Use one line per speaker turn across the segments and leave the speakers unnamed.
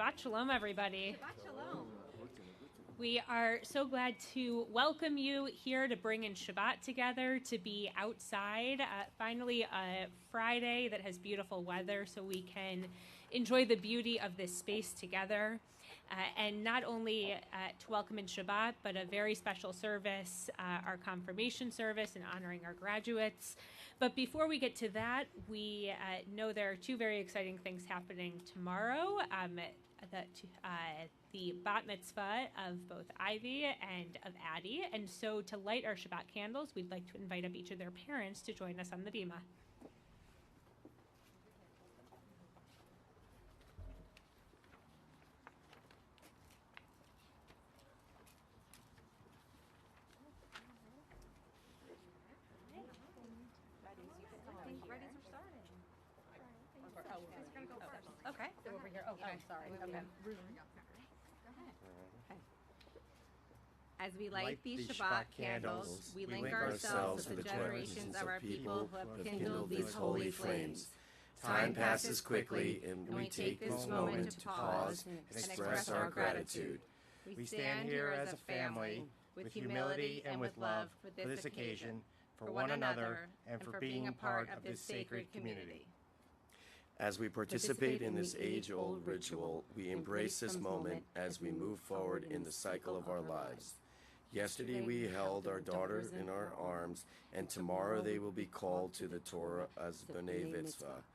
Shabbat Shalom, everybody.
Shabbat Shalom.
We are so glad to welcome you here to bring in Shabbat together, to be outside. Finally, a Friday that has beautiful weather so we can enjoy the beauty of this space together. And not only to welcome in Shabbat, but a very special service, our confirmation service and honoring our graduates. But before we get to that, we know there are two very exciting things happening tomorrow. The bat mitzvah of both Ivy and of Addie. And so to light our Shabbat candles, we'd like to invite up each of their parents to join us on the bima.
Okay. So over here. Oh, sorry. Okay. As we light these Shabbat candles, we link ourselves with the generations of our people who have kindled these holy flames. Time passes quickly, and we take this moment to pause and express our gratitude. We stand here as a family, with humility and with love for this occasion, for one another, and for being a part of this sacred community.
As we participate in this age-old ritual, we embrace this moment as we move forward in the cycle of our lives. Yesterday we held our daughters in our arms, and tomorrow they will be called to the Torah as Bnei Mitzvah.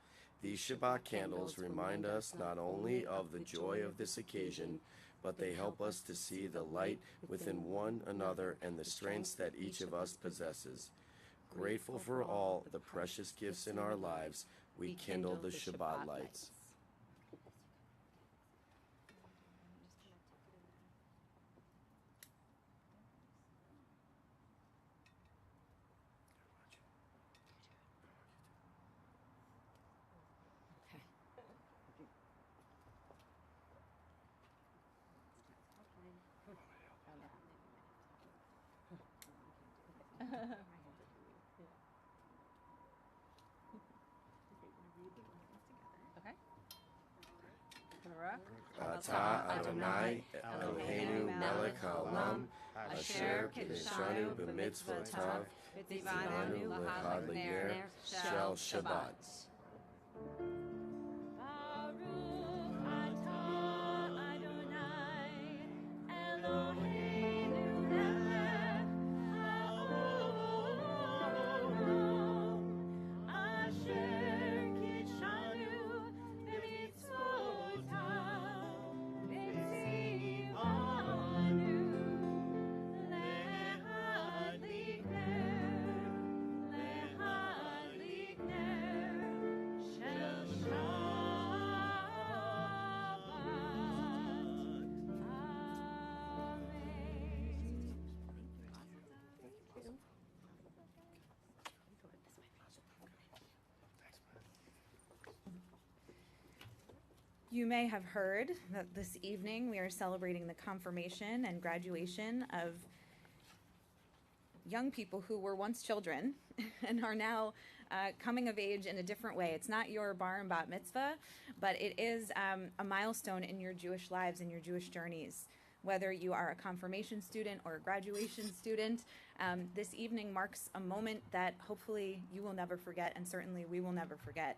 These Shabbat candles remind us not only of the joy of this occasion, but they help us to see the light within one another and the strengths that each of us possesses. Grateful for all the precious gifts in our lives, we kindle the Shabbat lights. Ata Adonai Eloheinu melech haolam asher kiddushanu b'mitzvotav v'tzivanu l'chad l'ner shel Shabbat.
You may have heard that this evening we are celebrating the confirmation and graduation of young people who were once children and are now coming of age in a different way. It's not your bar and bat mitzvah, but it is a milestone in your Jewish lives and your Jewish journeys. Whether you are a confirmation student or a graduation student, this evening marks a moment that hopefully you will never forget, and certainly we will never forget.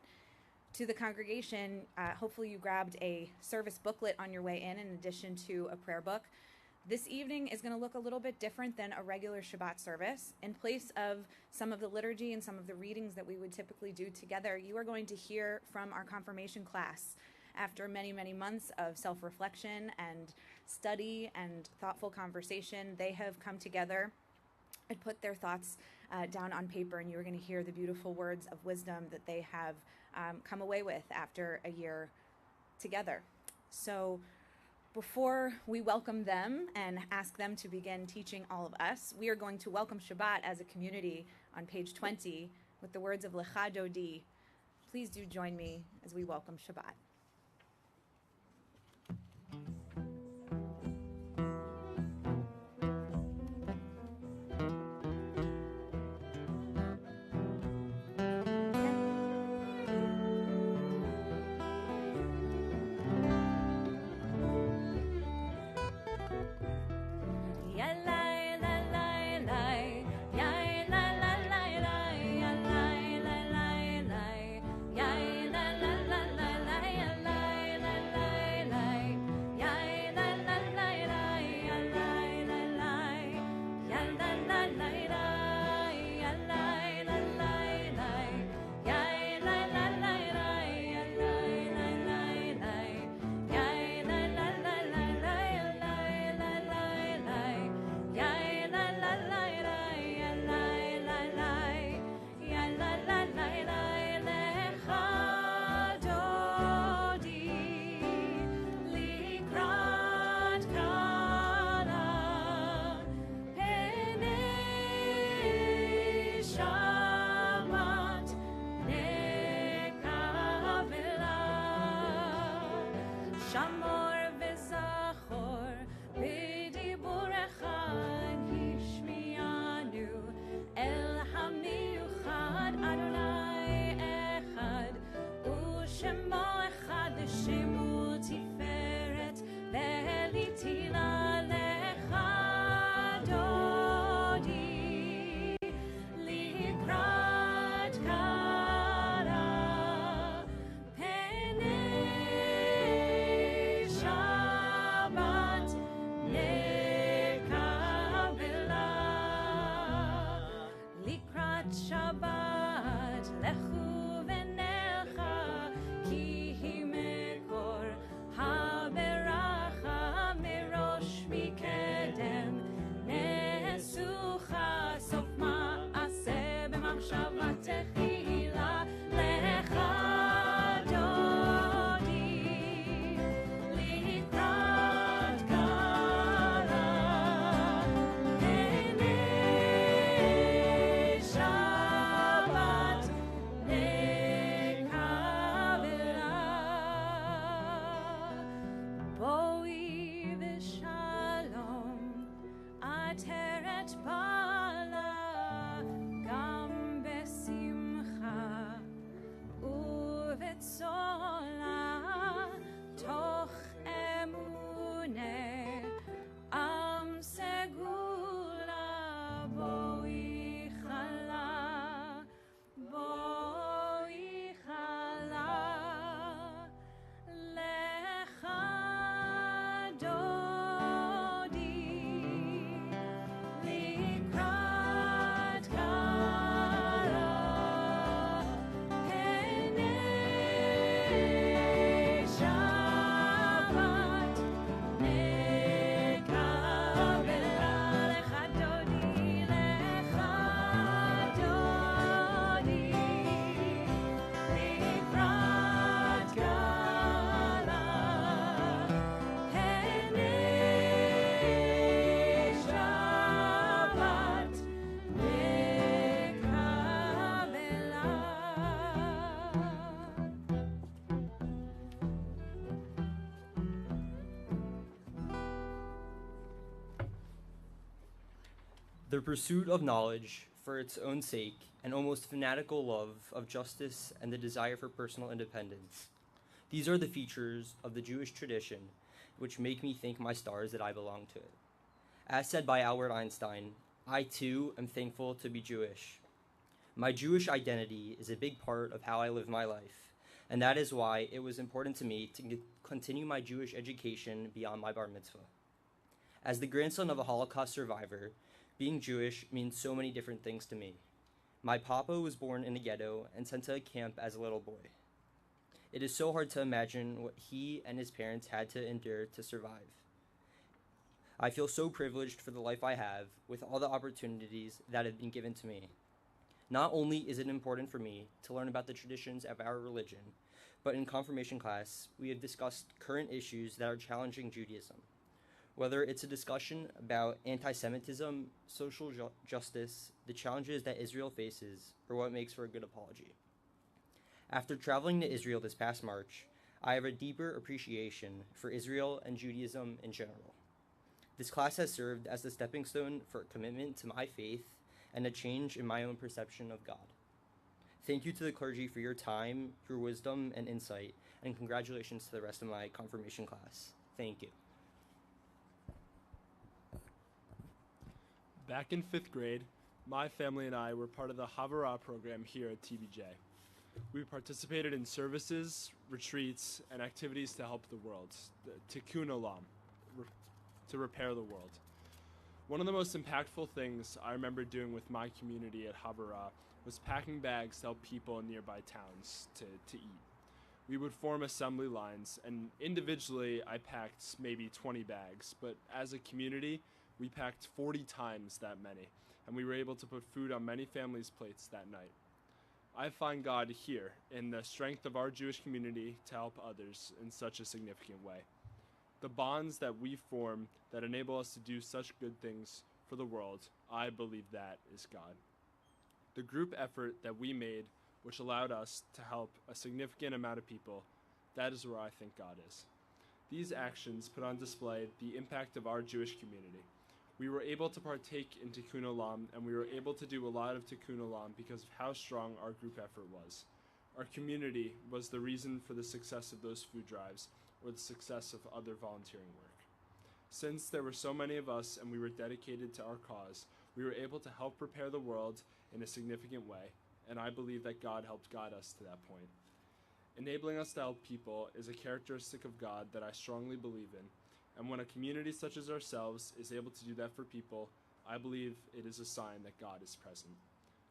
To the congregation, hopefully you grabbed a service booklet on your way in addition to a prayer book. This evening is going to look a little bit different than a regular Shabbat service. In place of some of the liturgy and some of the readings that we would typically do together, you are going to hear from our confirmation class. After many, many months of self-reflection and study and thoughtful conversation, they have come together and put their thoughts down on paper, and you are going to hear the beautiful words of wisdom that they have come away with after a year together. So before we welcome them and ask them to begin teaching all of us, we are going to welcome Shabbat as a community on page 20 with the words of Lecha Dodi. Please do join me as we welcome Shabbat. עטרת בעלה גם בשמחה ובצולה תוך אמונה עם סגולה בואי חלה בואי חלה לך דודי לקראת כלה הנה שבת נקבלה לך דודי לקראת כלה הנה שבת
The pursuit of knowledge for its own sake, an almost fanatical love of justice, and the desire for personal independence. These are the features of the Jewish tradition which make me thank my stars that I belong to it. As said by Albert Einstein, I too am thankful to be Jewish. My Jewish identity is a big part of how I live my life, and that is why it was important to me to continue my Jewish education beyond my bar mitzvah. As the grandson of a Holocaust survivor, being Jewish means so many different things to me. My papa was born in a ghetto and sent to a camp as a little boy. It is so hard to imagine what he and his parents had to endure to survive. I feel so privileged for the life I have, with all the opportunities that have been given to me. Not only is it important for me to learn about the traditions of our religion, but in confirmation class, we have discussed current issues that are challenging Judaism. Whether it's a discussion about anti-Semitism, social justice, the challenges that Israel faces, or what makes for a good apology. After traveling to Israel this past March, I have a deeper appreciation for Israel and Judaism in general. This class has served as the stepping stone for a commitment to my faith and a change in my own perception of God. Thank you to the clergy for your time, your wisdom, and insight, and congratulations to the rest of my confirmation class. Thank you.
Back in 5th grade, my family and I were part of the Havurah program here at TBJ. We participated in services, retreats, and activities to help the world, Tikkun Olam, to repair the world. One of the most impactful things I remember doing with my community at Havurah was packing bags to help people in nearby towns to eat. We would form assembly lines, and individually I packed maybe 20 bags, but as a community, we packed 40 times that many, and we were able to put food on many families' plates that night. I find God here in the strength of our Jewish community to help others in such a significant way. The bonds that we form that enable us to do such good things for the world, I believe that is God. The group effort that we made, which allowed us to help a significant amount of people, that is where I think God is. These actions put on display the impact of our Jewish community. We were able to partake in Tikkun Olam, and we were able to do a lot of Tikkun Olam because of how strong our group effort was. Our community was the reason for the success of those food drives, or the success of other volunteering work. Since there were so many of us and we were dedicated to our cause, we were able to help prepare the world in a significant way, and I believe that God helped guide us to that point. Enabling us to help people is a characteristic of God that I strongly believe in, and when a community such as ourselves is able to do that for people, I believe it is a sign that God is present.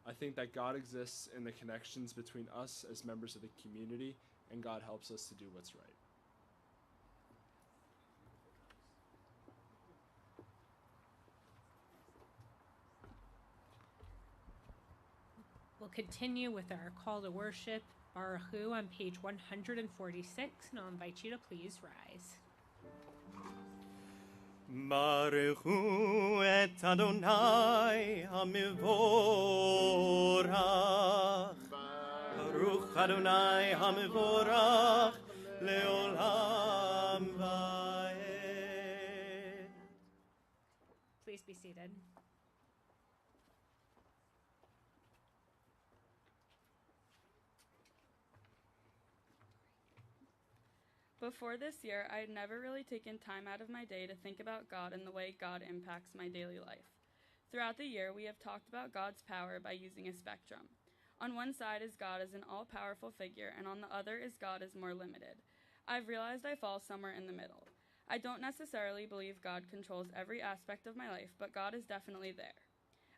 I think that God exists in the connections between us as members of the community, and God helps us to do what's right.
We'll continue with our call to worship, Baruch Hu, on page 146, and I'll invite you to please rise.
Baruch Hu et Adonai HaMevorach. Baruch Adonai HaMevorach leolam vaed.
Please be seated.
Before this year, I had never really taken time out of my day to think about God and the way God impacts my daily life. Throughout the year, we have talked about God's power by using a spectrum. On one side is God as an all-powerful figure, and on the other is God as more limited. I've realized I fall somewhere in the middle. I don't necessarily believe God controls every aspect of my life, but God is definitely there.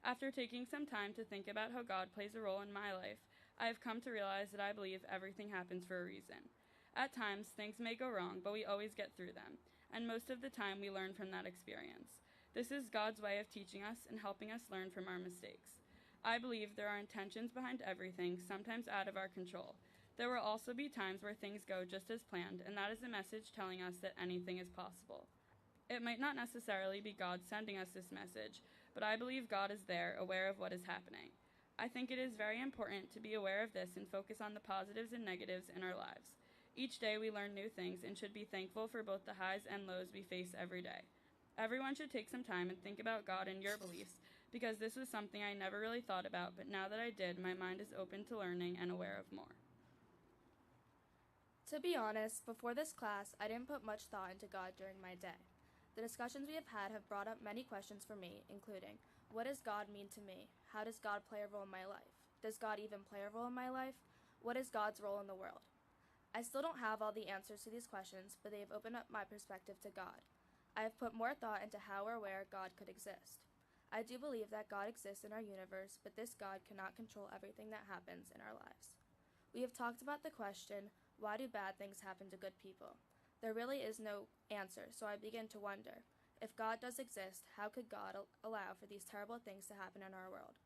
After taking some time to think about how God plays a role in my life, I have come to realize that I believe everything happens for a reason. At times, things may go wrong, but we always get through them, and most of the time we learn from that experience. This is God's way of teaching us and helping us learn from our mistakes. I believe there are intentions behind everything, sometimes out of our control. There will also be times where things go just as planned, and that is a message telling us that anything is possible. It might not necessarily be God sending us this message, but I believe God is there, aware of what is happening. I think it is very important to be aware of this and focus on the positives and negatives in our lives. Each day we learn new things and should be thankful for both the highs and lows we face every day. Everyone should take some time and think about God and your beliefs, because this was something I never really thought about, but now that I did, my mind is open to learning and aware of more.
To be honest, before this class, I didn't put much thought into God during my day. The discussions we have brought up many questions for me, including, what does God mean to me? How does God play a role in my life? Does God even play a role in my life? What is God's role in the world? I still don't have all the answers to these questions, but they have opened up my perspective to God. I have put more thought into how or where God could exist. I do believe that God exists in our universe, but this God cannot control everything that happens in our lives. We have talked about the question, why do bad things happen to good people? There really is no answer, so I begin to wonder, if God does exist, how could God allow for these terrible things to happen in our world?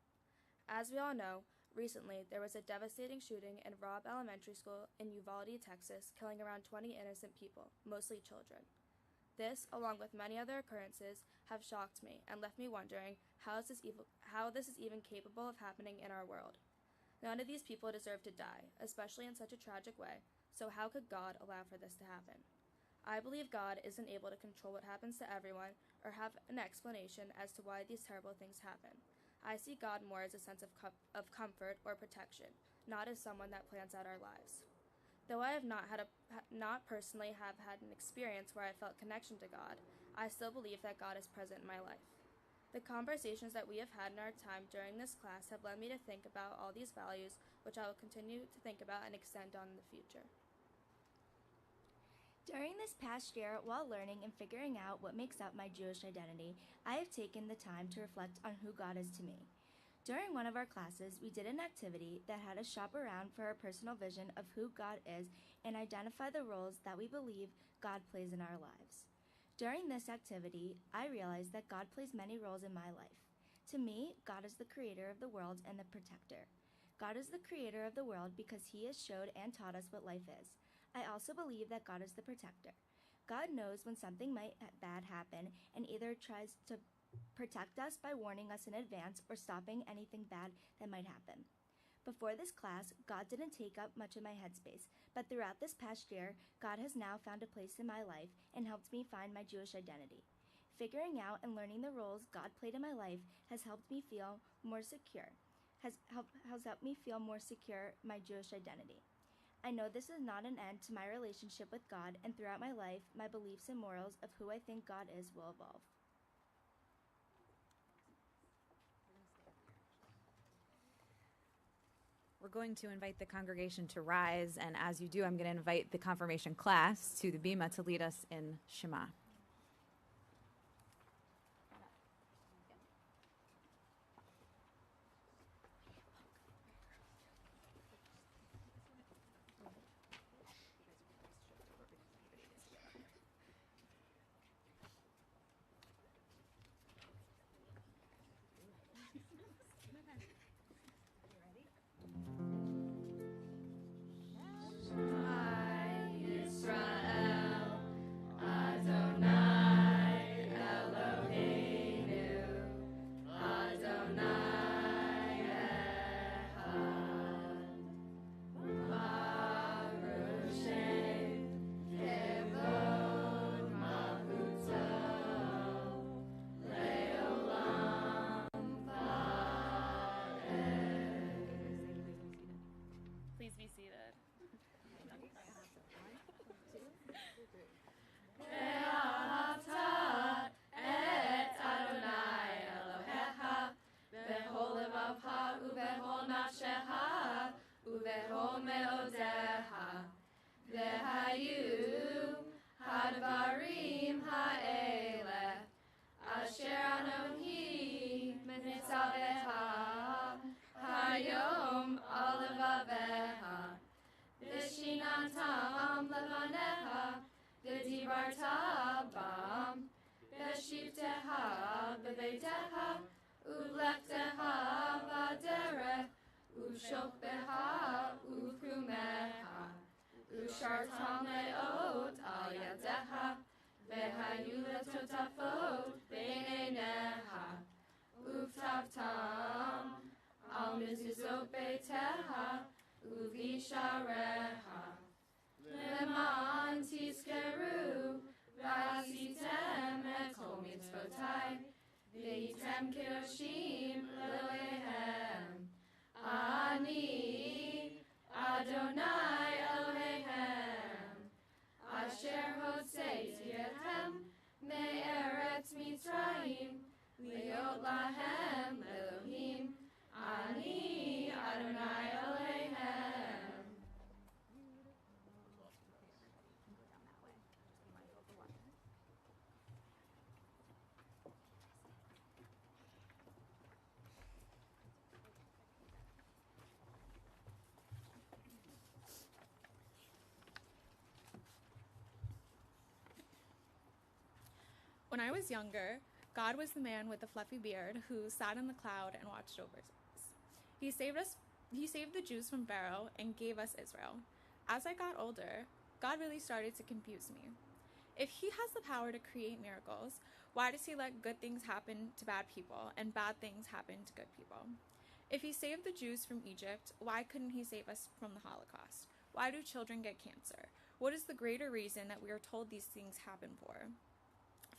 As we all know, recently there was a devastating shooting in Robb Elementary School in Uvalde, Texas, killing around 20 innocent people, mostly children. This, along with many other occurrences, have shocked me and left me wondering how this is even capable of happening in our world. None of these people deserve to die, especially in such a tragic way, so how could God allow for this to happen? I believe God isn't able to control what happens to everyone or have an explanation as to why these terrible things happen. I see God more as a sense of comfort or protection, not as someone that plans out our lives. Though I have not personally have had an experience where I felt connection to God, I still believe that God is present in my life. The conversations that we have had in our time during this class have led me to think about all these values, which I will continue to think about and extend on in the future.
During this past year, while learning and figuring out what makes up my Jewish identity, I have taken the time to reflect on who God is to me. During one of our classes, we did an activity that had us shop around for a personal vision of who God is and identify the roles that we believe God plays in our lives. During this activity, I realized that God plays many roles in my life. To me, God is the creator of the world and the protector. God is the creator of the world because he has showed and taught us what life is. I also believe that God is the protector. God knows when something bad happen and either tries to protect us by warning us in advance or stopping anything bad that might happen. Before this class, God didn't take up much of my headspace, but throughout this past year, God has now found a place in my life and helped me find my Jewish identity. Figuring out and learning the roles God played in my life has helped me feel more secure, has helped me feel more secure my Jewish identity. I know this is not an end to my relationship with God, and throughout my life, my beliefs and morals of who I think God is will evolve.
We're going to invite the congregation to rise, and as you do, I'm going to invite the confirmation class to the Bima to lead us in Shema.
Adonai
Nitzaveha, Hayom Alavaveha, Vishinatam Levaneha, V'dibarta bam, V'shivteha B'veiteha, Uvlechteha V'derech, Uvshokbeha Uvkumeha, Ushartam Leot Al Yadeha, V'hayu Letotafot B'neineha, Uvtavtam Al Mizuzot Beiteha, Uvishareha, Leman Tizkeru, Vasitem et Kol Mitzvotai, Veitem Kedoshim Elohehem, Ani Adonai Elohehem, Asher Hotzeiti Etchem Me'eretz Mitzrayim, Liot Lahem Elohim, Ani Adonai Elohehem.
When I was younger, God was the man with the fluffy beard who sat in the cloud and watched over us. He saved the Jews from Pharaoh and gave us Israel. As I got older, God really started to confuse me. If he has the power to create miracles, why does he let good things happen to bad people and bad things happen to good people? If he saved the Jews from Egypt, why couldn't he save us from the Holocaust? Why do children get cancer? What is the greater reason that we are told these things happen for?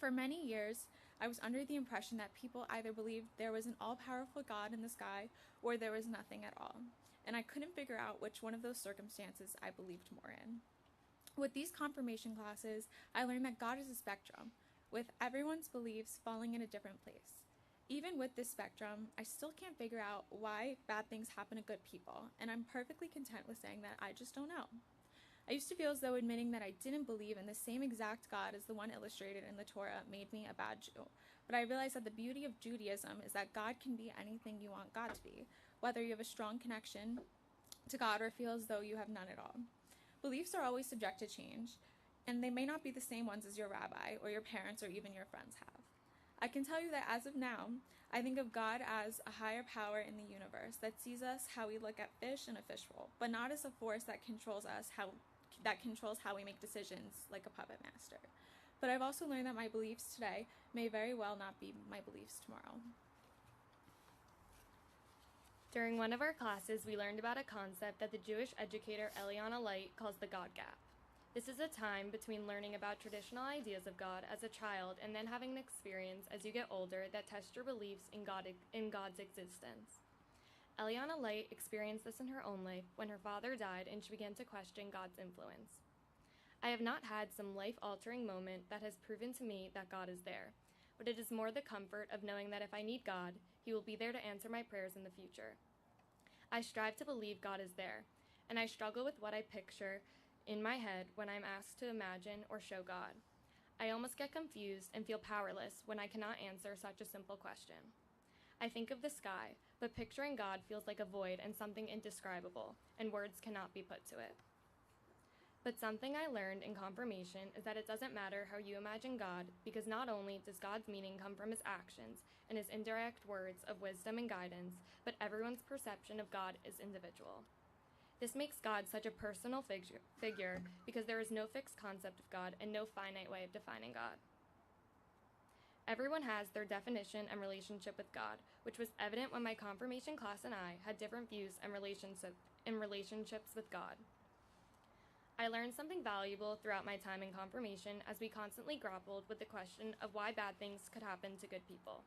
For many years, I was under the impression that people either believed there was an all-powerful God in the sky or there was nothing at all, and I couldn't figure out which one of those circumstances I believed more in. With these confirmation classes, I learned that God is a spectrum, with everyone's beliefs falling in a different place. Even with this spectrum, I still can't figure out why bad things happen to good people, and I'm perfectly content with saying that I just don't know. I used to feel as though admitting that I didn't believe in the same exact God as the one illustrated in the Torah made me a bad Jew. But I realized that the beauty of Judaism is that God can be anything you want God to be, whether you have a strong connection to God or feel as though you have none at all. Beliefs are always subject to change, and they may not be the same ones as your rabbi or your parents or even your friends have. I can tell you that as of now, I think of God as a higher power in the universe that sees us how we look at fish in a fishbowl, but not as a force that controls us how we make decisions like a puppet master. But I've also learned that my beliefs today may very well not be my beliefs tomorrow.
During one of our classes, we learned about a concept that the Jewish educator Eliana Light calls the God gap. This is a time between learning about traditional ideas of God as a child and then having an experience as you get older that test your beliefs in God's existence. Eliana Light experienced this in her own life when her father died and she began to question God's influence. I have not had some life-altering moment that has proven to me that God is there, but it is more the comfort of knowing that if I need God, he will be there to answer my prayers in the future. I strive to believe God is there, and I struggle with what I picture in my head when I'm asked to imagine or show God. I almost get confused and feel powerless when I cannot answer such a simple question. I think of the sky, but picturing God feels like a void and something indescribable, and words cannot be put to it. But something I learned in confirmation is that it doesn't matter how you imagine God, because not only does God's meaning come from his actions and his indirect words of wisdom and guidance, but everyone's perception of God is individual. This makes God such a personal figure because there is no fixed concept of God and no finite way of defining God. Everyone has their definition and relationship with God, which was evident when my confirmation class and I had different views and relationships with God. I learned something valuable throughout my time in confirmation as we constantly grappled with the question of why bad things could happen to good people.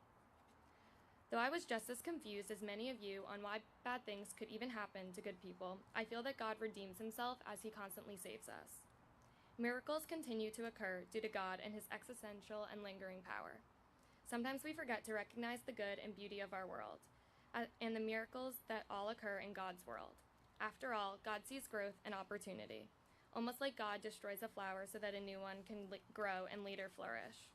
Though I was just as confused as many of you on why bad things could even happen to good people, I feel that God redeems himself as he constantly saves us. Miracles continue to occur due to God and his existential and lingering power. Sometimes we forget to recognize the good and beauty of our world, and the miracles that all occur in God's world. After all, God sees growth and opportunity, almost like God destroys a flower so that a new one can grow and later flourish.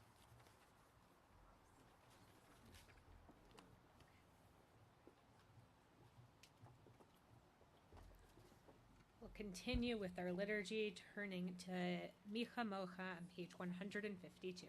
continue with our liturgy, turning to Micha Mocha on page 152.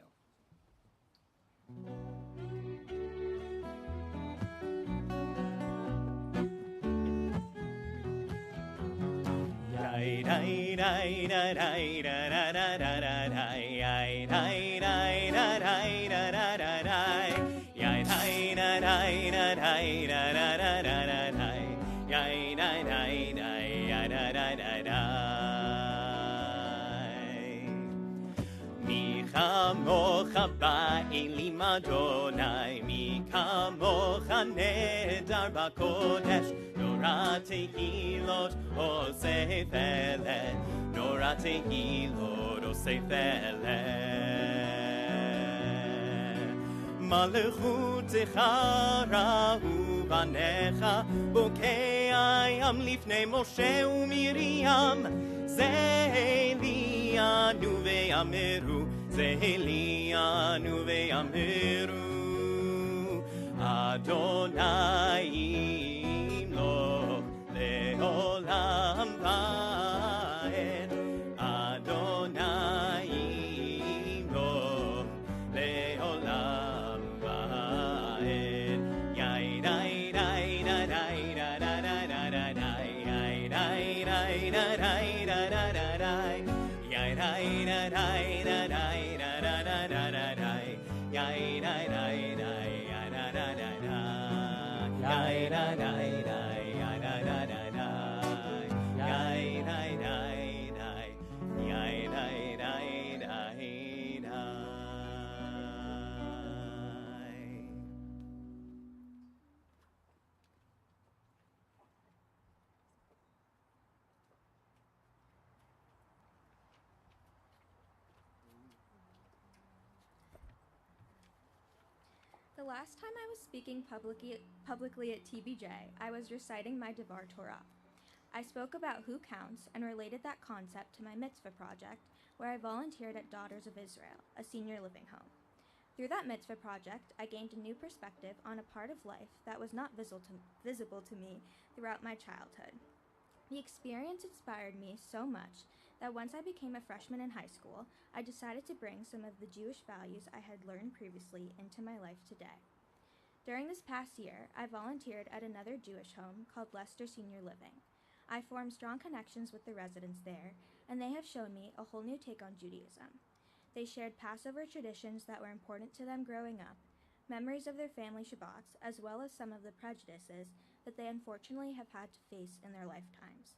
Mi kamocha ba'elim Adonai, mi kamocha nedar b'kodesh, Nora tehilot oseh velet, Nora tehilot oseh velet. Malchutecha rahu banecha, bokei ayam lifnei Moshe uMiriam, Zelianu ve'ameru, Zelianu ve'ameru, Adonai imloch le'olam va'ed, Adonai imloch le'olam va'ed. Yai dai dai dai dai dai dai dai dai dai dai dai dai dai dai.
The last time I was speaking publicly at TBJ, I was reciting my Devar Torah. I spoke about who counts and related that concept to my mitzvah project, where I volunteered at Daughters of Israel, a senior living home. Through that mitzvah project, I gained a new perspective on a part of life that was not visible to me throughout my childhood. The experience inspired me so much that once I became a freshman in high school, I decided to bring some of the Jewish values I had learned previously into my life today. During this past year, I volunteered at another Jewish home called Leicester Senior Living. I formed strong connections with the residents there, and they have shown me a whole new take on Judaism. They shared Passover traditions that were important to them growing up, memories of their family Shabbats, as well as some of the prejudices that they unfortunately have had to face in their lifetimes.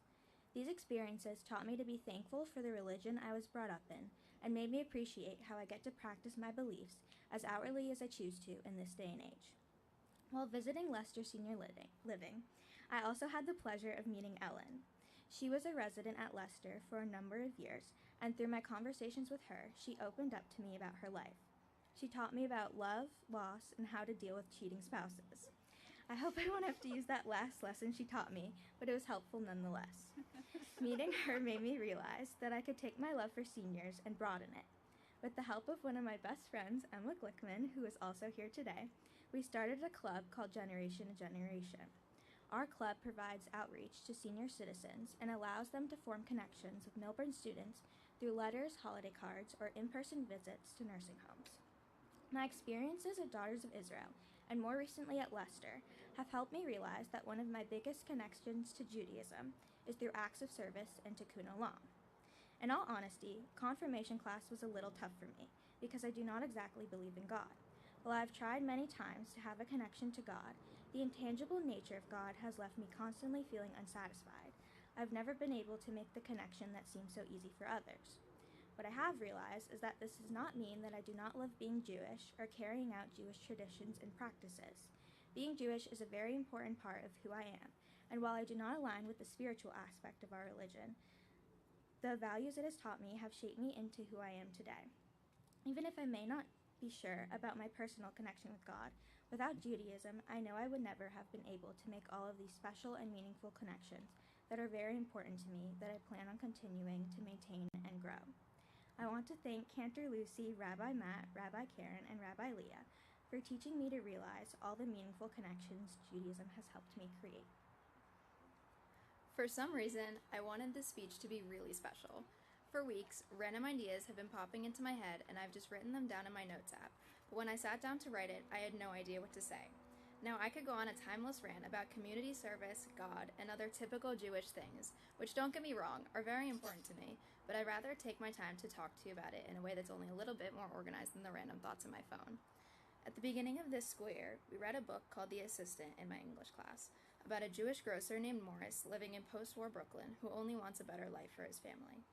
These experiences taught me to be thankful for the religion I was brought up in, and made me appreciate how I get to practice my beliefs as outwardly as I choose to in this day and age. While visiting Leicester Senior Living, I also had the pleasure of meeting Ellen. She was a resident at Leicester for a number of years, and through my conversations with her, she opened up to me about her life. She taught me about love, loss, and how to deal with cheating spouses. I hope I won't have to use that last lesson she taught me, but it was helpful nonetheless. Meeting her made me realize that I could take my love for seniors and broaden it. With the help of one of my best friends, Emma Glickman, who is also here today, we started a club called Generation to Generation. Our club provides outreach to senior citizens and allows them to form connections with Milburn students through letters, holiday cards, or in-person visits to nursing homes. My experiences at Daughters of Israel, and more recently at Leicester, have helped me realize that one of my biggest connections to Judaism is through acts of service and tikkun olam. In all honesty, confirmation class was a little tough for me because I do not exactly believe in God. While I've tried many times to have a connection to God, the intangible nature of God has left me constantly feeling unsatisfied. I've never been able to make the connection that seems so easy for others. What I have realized is that this does not mean that I do not love being Jewish or carrying out Jewish traditions and practices. Being Jewish is a very important part of who I am, and while I do not align with the spiritual aspect of our religion, the values it has taught me have shaped me into who I am today. Even if I may not be sure about my personal connection with God, without Judaism, I know I would never have been able to make all of these special and meaningful connections that are very important to me that I plan on continuing to maintain and grow. I want to thank Cantor Lucy, Rabbi Matt, Rabbi Karen, and Rabbi Leah for teaching me to realize all the meaningful connections Judaism has helped me create.
For some reason, I wanted this speech to be really special. For weeks, random ideas have been popping into my head, and I've just written them down in my notes app. But when I sat down to write it, I had no idea what to say. Now, I could go on a timeless rant about community service, God, and other typical Jewish things, which, don't get me wrong, are very important to me, but I'd rather take my time to talk to you about it in a way that's only a little bit more organized than the random thoughts in my phone. At the beginning of this school year, we read a book called The Assistant in my English class, about a Jewish grocer named Morris living in post-war Brooklyn who only wants a better life for his family.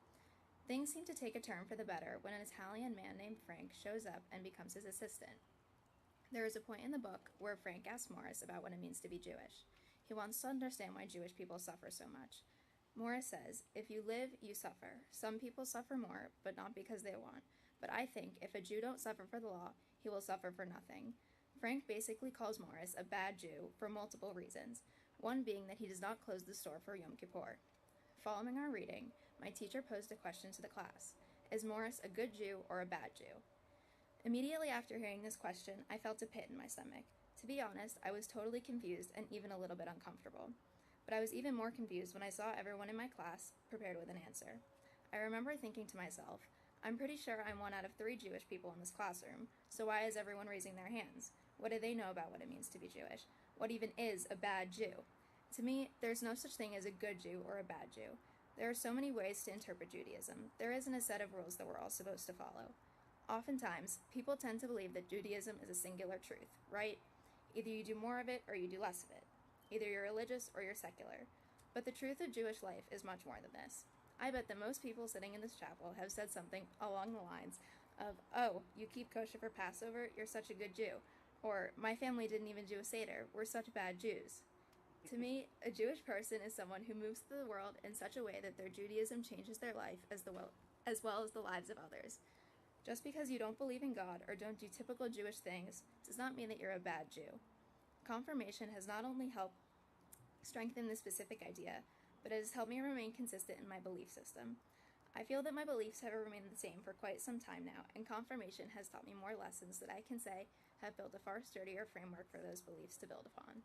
Things seem to take a turn for the better when an Italian man named Frank shows up and becomes his assistant. There is a point in the book where Frank asks Morris about what it means to be Jewish. He wants to understand why Jewish people suffer so much. Morris says, if you live, you suffer. Some people suffer more, but not because they want. But I think if a Jew don't suffer for the law, he will suffer for nothing. Frank basically calls Morris a bad Jew for multiple reasons, one being that he does not close the store for Yom Kippur. Following our reading, my teacher posed a question to the class. Is Morris a good Jew or a bad Jew? Immediately after hearing this question, I felt a pit in my stomach. To be honest, I was totally confused and even a little bit uncomfortable. But I was even more confused when I saw everyone in my class prepared with an answer. I remember thinking to myself, I'm pretty sure I'm 1 out of 3 Jewish people in this classroom, so why is everyone raising their hands? What do they know about what it means to be Jewish? What even is a bad Jew? To me, there's no such thing as a good Jew or a bad Jew. There are so many ways to interpret Judaism. There isn't a set of rules that we're all supposed to follow. Oftentimes, people tend to believe that Judaism is a singular truth, right? Either you do more of it or you do less of it. Either you're religious or you're secular. But the truth of Jewish life is much more than this. I bet that most people sitting in this chapel have said something along the lines of, oh, you keep kosher for Passover, you're such a good Jew. Or, my family didn't even do a Seder, we're such bad Jews. To me, a Jewish person is someone who moves through the world in such a way that their Judaism changes their life as well as the lives of others. Just because you don't believe in God or don't do typical Jewish things does not mean that you're a bad Jew. Confirmation has not only helped strengthen this specific idea, but it has helped me remain consistent in my belief system. I feel that my beliefs have remained the same for quite some time now, and confirmation has taught me more lessons that I can say have built a far sturdier framework for those beliefs to build upon.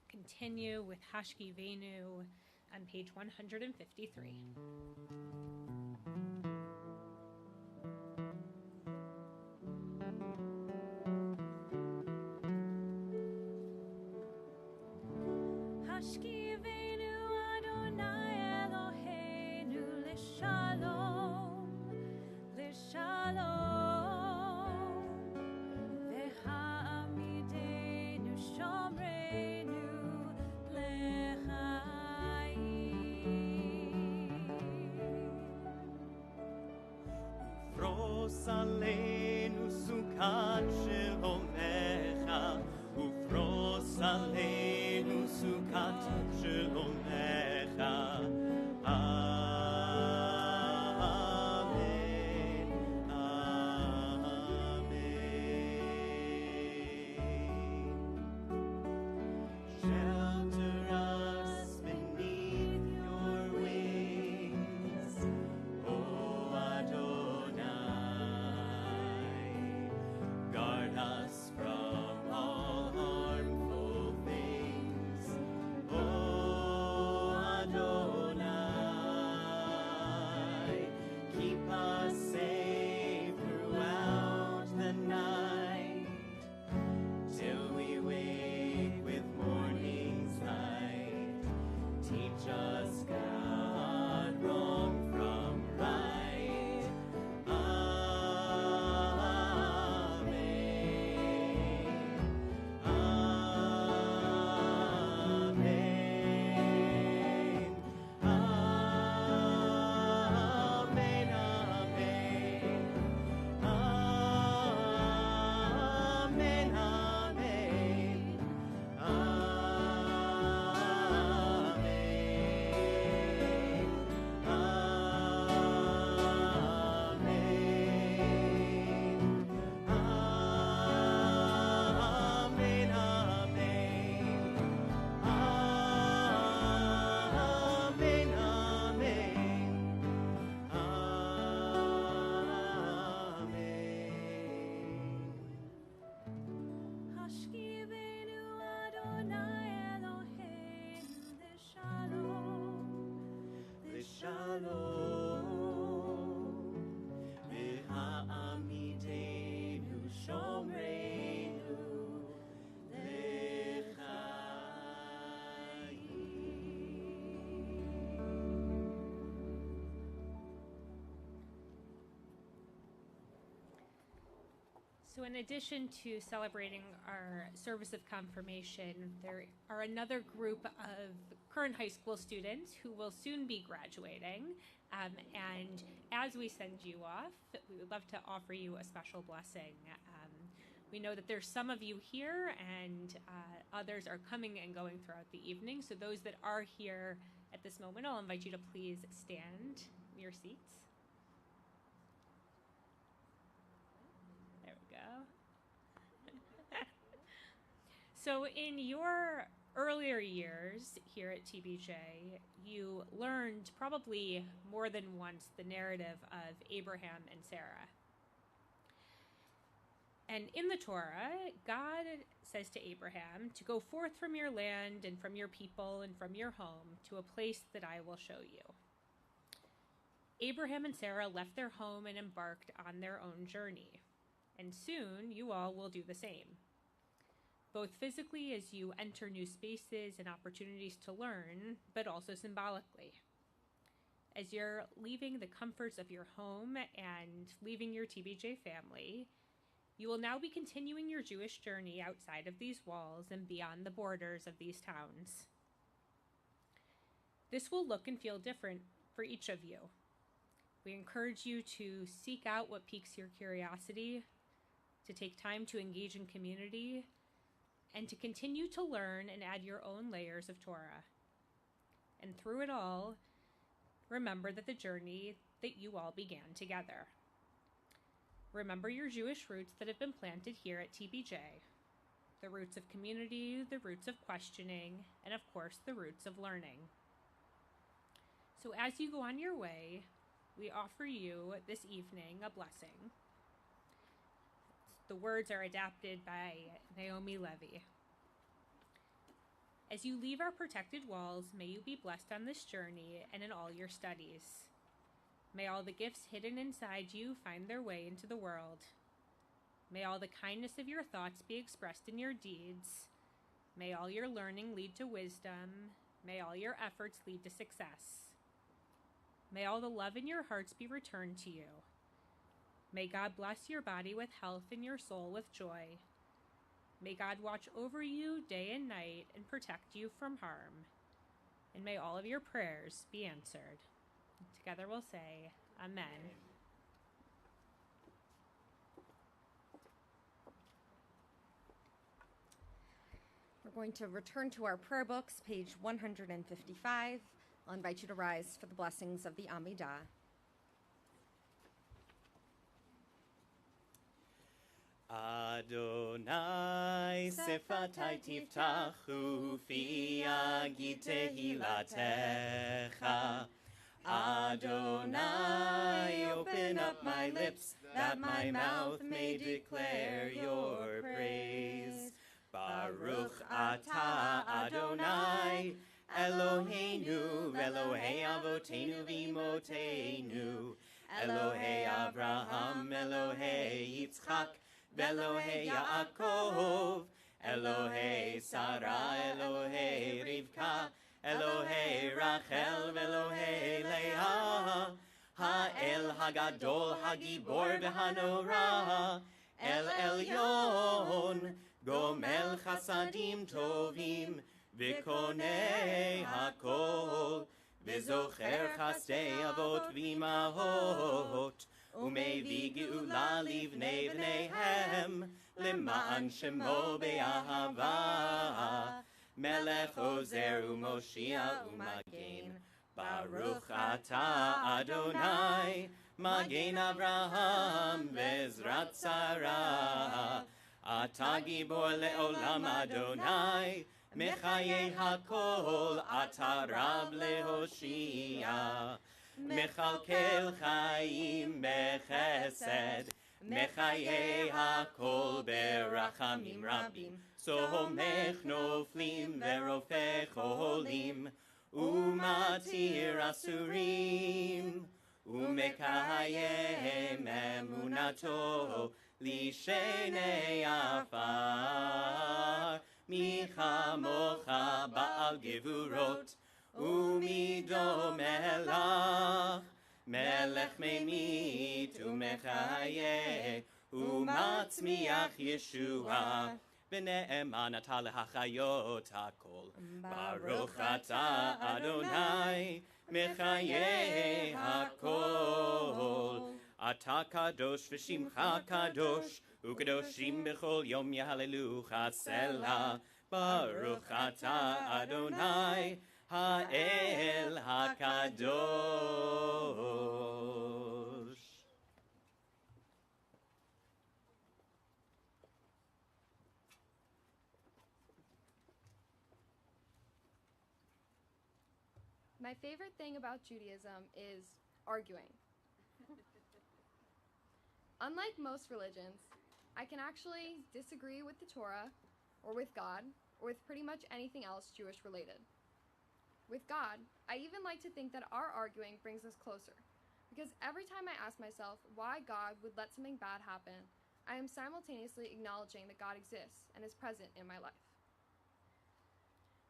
Continue with Hashki Venu on page 153.
Hashki Venu Adonai Eloheinu L'Shalom, L'Shalom, V'ha'amidenu Shomreinu
ופרוס עלינו סוכת שלומך, ופרוס עלינו סוכת שלומך. אמן, אמן. Shelter us beneath your wings, O Adonai. Guard us from all harmful things, O Adonai. Keep us safe throughout the night, till we wake with morning's light. Teach us, God, wrong from right. Amen. Amen. Amen. Amen. Amen. Amen.
So in addition to celebrating our service of confirmation, there are another group of current high school students who will soon be graduating. And as we send you off, we would love to offer you a special blessing. We know that there's some of you here and others are coming and going throughout the evening. So those that are here at this moment, I'll invite you to please stand in your seats. There we go. So in your earlier years here at TBJ, you learned probably more than once the narrative of Abraham and Sarah. And in the Torah, God says to Abraham to go forth from your land and from your people and from your home to a place that I will show you. Abraham and Sarah left their home and embarked on their own journey. And soon you all will do the same, both physically as you enter new spaces and opportunities to learn, but also symbolically. As you're leaving the comforts of your home and leaving your TBJ family, you will now be continuing your Jewish journey outside of these walls and beyond the borders of these towns. This will look and feel different for each of you. We encourage you to seek out what piques your curiosity, to take time to engage in community, and to continue to learn and add your own layers of Torah. And through it all, remember that the journey that you all began together. Remember your Jewish roots that have been planted here at TBJ, the roots of community, the roots of questioning, and of course, the roots of learning. So as you go on your way, we offer you this evening a blessing. The words are adapted by Naomi Levy. As you leave our protected walls, may you be blessed on this journey and in all your studies. May all the gifts hidden inside you find their way into the world. May all the kindness of your thoughts be expressed in your deeds. May all your learning lead to wisdom. May all your efforts lead to success. May all the love in your hearts be returned to you. May God bless your body with health and your soul with joy. May God watch over you day and night and protect you from harm. And may all of your prayers be answered. Together we'll say, Amen.
We're going to return to our prayer books, page 155. I'll invite you to rise for the blessings of the Amidah.
Adonai sefatai tiftachu fi yagid tehilatecha. Adonai, open up my lips, that my mouth may declare your praise. Baruch atah Adonai, Eloheinu, Elohei Avotenu v'Imotenu, Elohei Avraham, Elohei Yitzchak, Elohei Yaakov, Elohei Sarah, Elohei Rivka, Elohei Rachel, Elohei Leah, Ha'el Hagadol, Hagibor v'Hanora, El Elyon, Gomel Chasadim Tovim, V'Konei Hakol, V'Zocher Chasdei Avot v'Imahot, Umevi Geula Livnei V'neihem, L'ma'an Shemo Be'ahava, Melech Ozer U'Moshia U'Magen, Baruch Atah Adonai, Magen Avraham V'Ezrat Sarah, Atah Gibor Le'olam Adonai, Mechayei HaKol, Atah Rab Lehoshia, Mechalkel Chaim Bechesed, Mechayei HaKol Berachamim Rabim, Somech Noflim Verofech Olim, Umatir Asurim, Umekayem Emunato, Lishenei Afar, Michamocha Baal Gevurot, Umido Melach, Melech Memit Umechaye, ומצמיח ישועה. ונאמנתה להחיות הכל. ברוך אתה אדוני מחיי הכל. אתה קדוש ושמך קדוש, וקדושים בכל יום יהללוך סלה. ברוך אתה אדוני האל הקדוש.
My favorite thing about Judaism is arguing. Unlike most religions, I can actually disagree with the Torah, or with God, or with pretty much anything else Jewish related. With God, I even like to think that our arguing brings us closer, because every time I ask myself why God would let something bad happen, I am simultaneously acknowledging that God exists and is present in my life.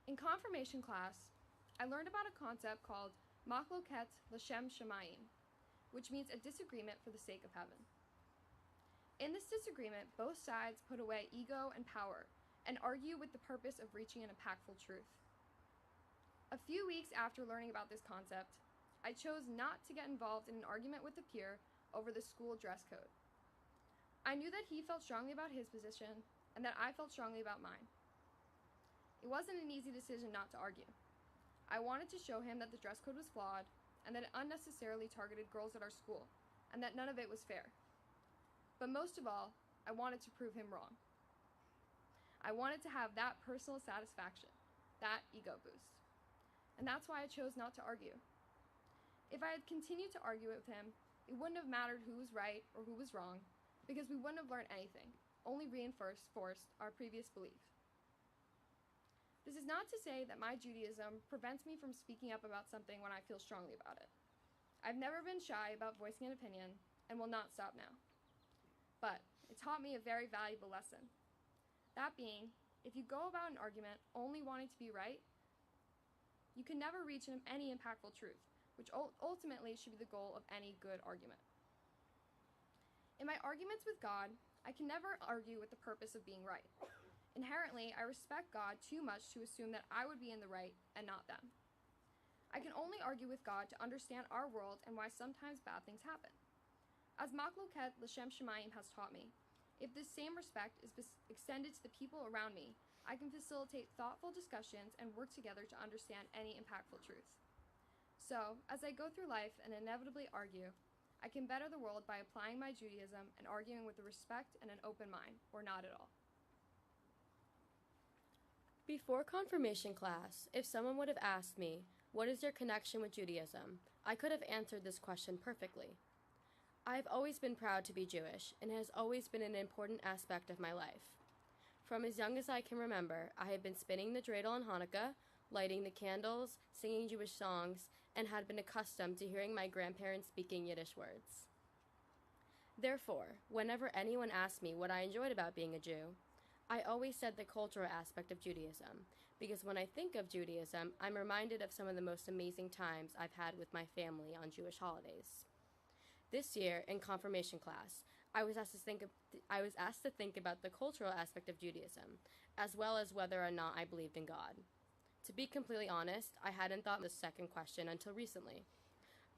In confirmation class, I learned about a concept called machloket l'shem shamayim, which means a disagreement for the sake of heaven. In this disagreement, both sides put away ego and power and argue with the purpose of reaching an impactful truth. A few weeks after learning about this concept, I chose not to get involved in an argument with a peer over the school dress code. I knew that he felt strongly about his position and that I felt strongly about mine. It wasn't an easy decision not to argue. I wanted to show him that the dress code was flawed and that it unnecessarily targeted girls at our school and that none of it was fair. But most of all, I wanted to prove him wrong. I wanted to have that personal satisfaction, that ego boost. And that's why I chose not to argue. If I had continued to argue with him, it wouldn't have mattered who was right or who was wrong, because we wouldn't have learned anything, only reinforced our previous belief. This is not to say that my Judaism prevents me from speaking up about something when I feel strongly about it. I've never been shy about voicing an opinion and will not stop now. But it taught me a very valuable lesson. That being, if you go about an argument only wanting to be right, you can never reach any impactful truth, which ultimately should be the goal of any good argument. In my arguments with God, I can never argue with the purpose of being right. Inherently, I respect God too much to assume that I would be in the right and not them. I can only argue with God to understand our world and why sometimes bad things happen. As machloket l'shem shamayim has taught me, if this same respect is extended to the people around me, I can facilitate thoughtful discussions and work together to understand any impactful truth. So, as I go through life and inevitably argue, I can better the world by applying my Judaism and arguing with a respect and an open mind, or not at all.
Before confirmation class, if someone would have asked me, "What is your connection with Judaism?" I could have answered this question perfectly. I've always been proud to be Jewish, and it has always been an important aspect of my life. From as young as I can remember, I have been spinning the dreidel on Hanukkah, lighting the candles, singing Jewish songs, and had been accustomed to hearing my grandparents speaking Yiddish words. Therefore, whenever anyone asked me what I enjoyed about being a Jew, I always said the cultural aspect of Judaism, because when I think of Judaism, I'm reminded of some of the most amazing times I've had with my family on Jewish holidays. This year, in confirmation class, I was asked to think about the cultural aspect of Judaism, as well as whether or not I believed in God. To be completely honest, I hadn't thought of the second question until recently.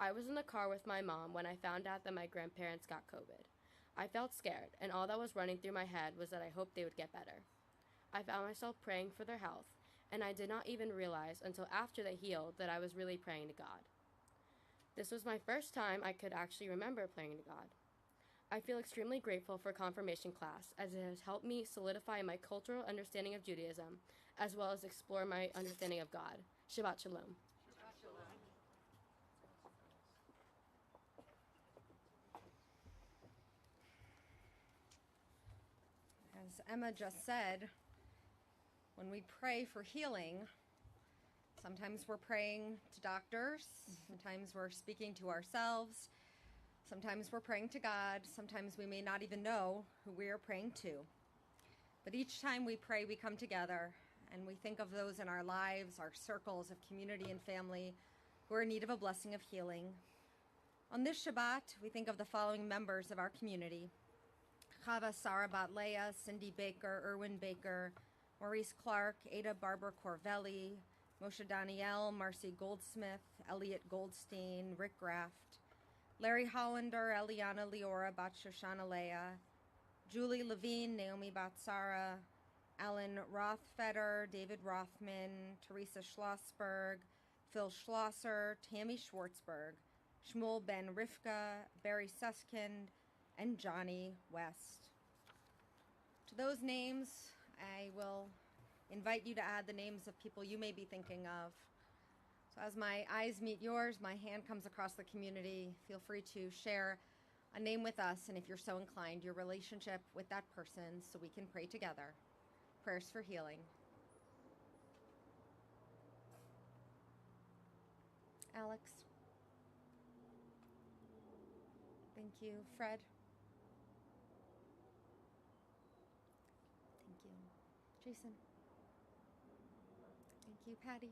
I was in the car with my mom when I found out that my grandparents got COVID. I felt scared, and all that was running through my head was that I hoped they would get better. I found myself praying for their health, and I did not even realize until after they healed that I was really praying to God. This was my first time I could actually remember praying to God. I feel extremely grateful for confirmation class, as it has helped me solidify my cultural understanding of Judaism, as well as explore my understanding of God. Shabbat Shalom.
As Emma just said, when we pray for healing, sometimes we're praying to doctors, sometimes we're speaking to ourselves, sometimes we're praying to God, sometimes we may not even know who we are praying to. But each time we pray, we come together and we think of those in our lives, our circles of community and family who are in need of a blessing of healing. On this Shabbat, we think of the following members of our community Chava Sarabat Leah, Cindy Baker, Erwin Baker, Maurice Clark, Ada Barbara Corvelli, Moshe Daniel, Marcy Goldsmith, Elliot Goldstein, Rick Graft, Larry Hollander, Eliana Leora Bat Shoshana Leah, Julie Levine, Naomi Batsara, Alan Rothfeder, David Rothman, Teresa Schlossberg, Phil Schlosser, Tammy Schwartzberg, Shmuel Ben Rivka, Barry Suskind, and Johnny West. To those names, I will invite you to add the names of people you may be thinking of. So as my eyes meet yours, my hand comes across the community. Feel free to share a name with us, and if you're so inclined, your relationship with that person, so we can pray together. Prayers for healing. Alex. Thank you. Fred. Thank you. Jason. Thank you. Patty.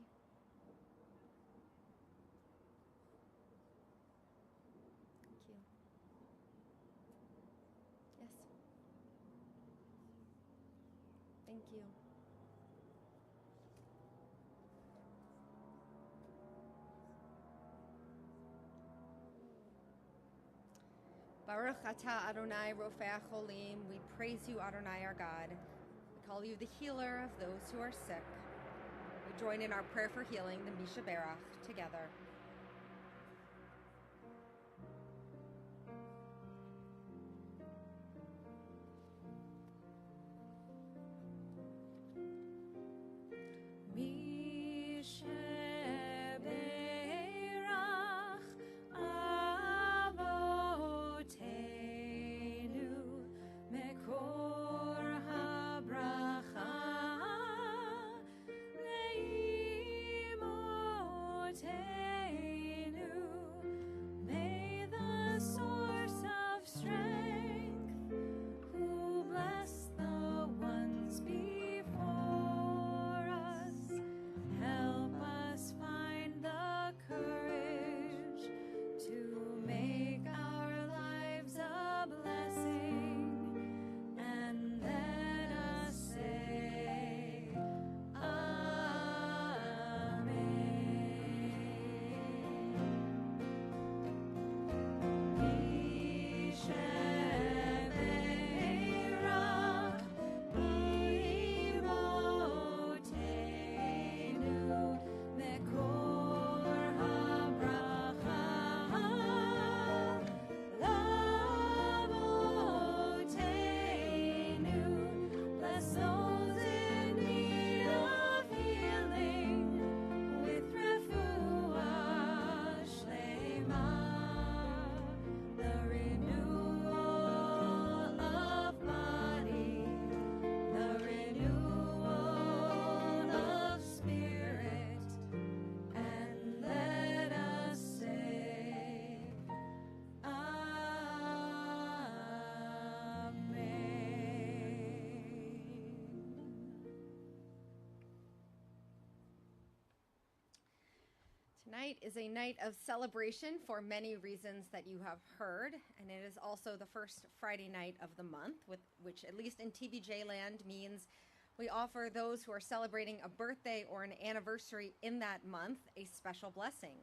Thank you. Yes. Thank you. Baruch atah Adonai Rofei HaCholim. We praise you, Adonai, our God. We call you the healer of those who are sick. We join in our prayer for healing, the Misha Berach, together. Tonight is a night of celebration for many reasons that you have heard, and it is also the first Friday night of the month, which at least in TBJ land means we offer those who are celebrating a birthday or an anniversary in that month a special blessing.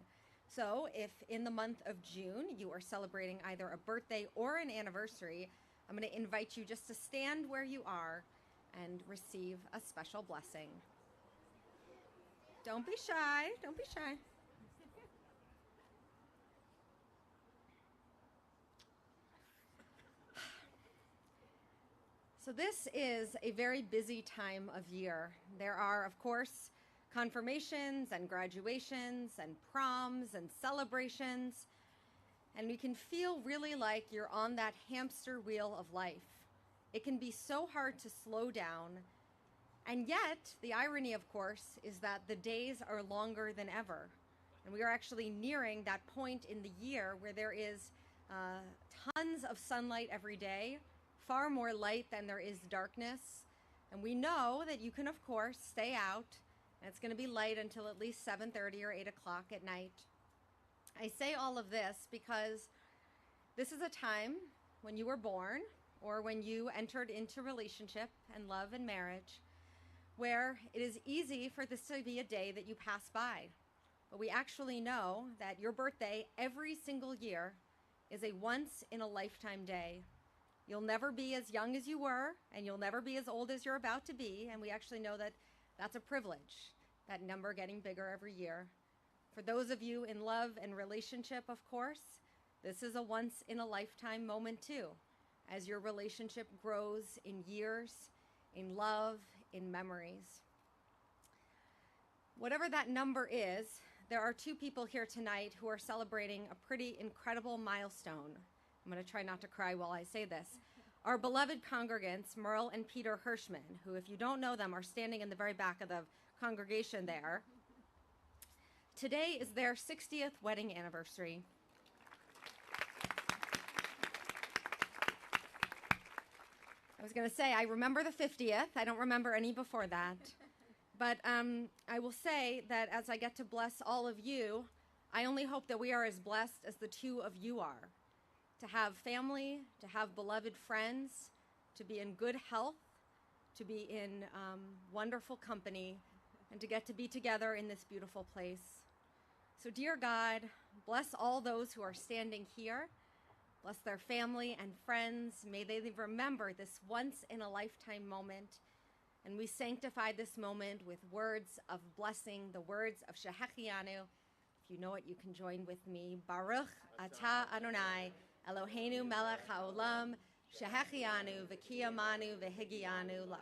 So if in the month of June you are celebrating either a birthday or an anniversary, I'm going to invite you just to stand where you are and receive a special blessing. Don't be shy. Don't be shy. So this is a very busy time of year. There are, of course, confirmations and graduations and proms and celebrations, and we can feel really like you're on that hamster wheel of life. It can be so hard to slow down, and yet the irony, of course, is that the days are longer than ever, and we are actually nearing that point in the year where there is tons of sunlight every day, far more light than there is darkness. And we know that you can, of course, stay out, and it's going to be light until at least 7:30 or 8 o'clock at night. I say all of this because this is a time when you were born, or when you entered into relationship and love and marriage, where it is easy for this to be a day that you pass by. But we actually know that your birthday every single year is a once-in-a-lifetime day. You'll never be as young as you were, and you'll never be as old as you're about to be, and we actually know that that's a privilege, that number getting bigger every year. For those of you in love and relationship, of course, this is a once-in-a-lifetime moment too, as your relationship grows in years, in love, in memories. Whatever that number is, there are two people here tonight who are celebrating a pretty incredible milestone. I'm going to try not to cry while I say this. Our beloved congregants, Merle and Peter Hirschman, who, if you don't know them, are standing in the very back of the congregation there. Today is their 60th wedding anniversary. I was going to say, I remember the 50th. I don't remember any before that. But I will say that as I get to bless all of you, I only hope that we are as blessed as the two of you are. To have family, to have beloved friends, to be in good health, to be in wonderful company, and to get to be together in this beautiful place. So dear God, bless all those who are standing here. Bless their family and friends. May they remember this once-in-a-lifetime moment. And we sanctify this moment with words of blessing, the words of Shehechianu. If you know it, you can join with me. Baruch atah Adonai, Eloheinu melech haolam, Shehechianu v'kiyamanu v'higianu la.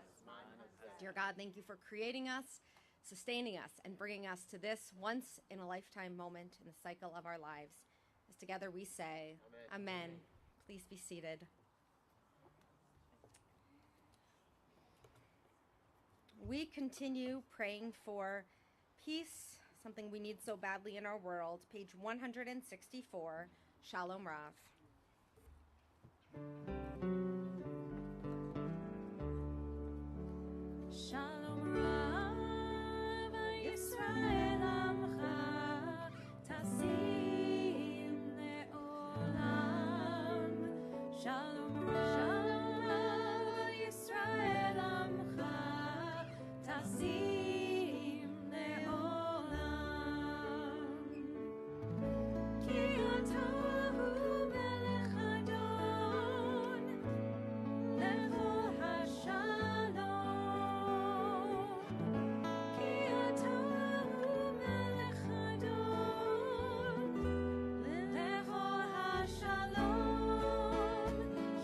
Dear God, thank you for creating us, sustaining us, and bringing us to this once-in-a-lifetime moment in the cycle of our lives. As together we say, Amen. Please be seated. We continue praying for peace, something we need so badly in our world. Page 164, Shalom Rav.
Shalom Rav, Yisrael Amcha, Tasim Le'olam. Shalom Rav, Yisrael Amcha, Tasim Le'olam. Ki atahu melech Adon, lechol hashalom. Ki atahu melech Adon, lechol hashalom.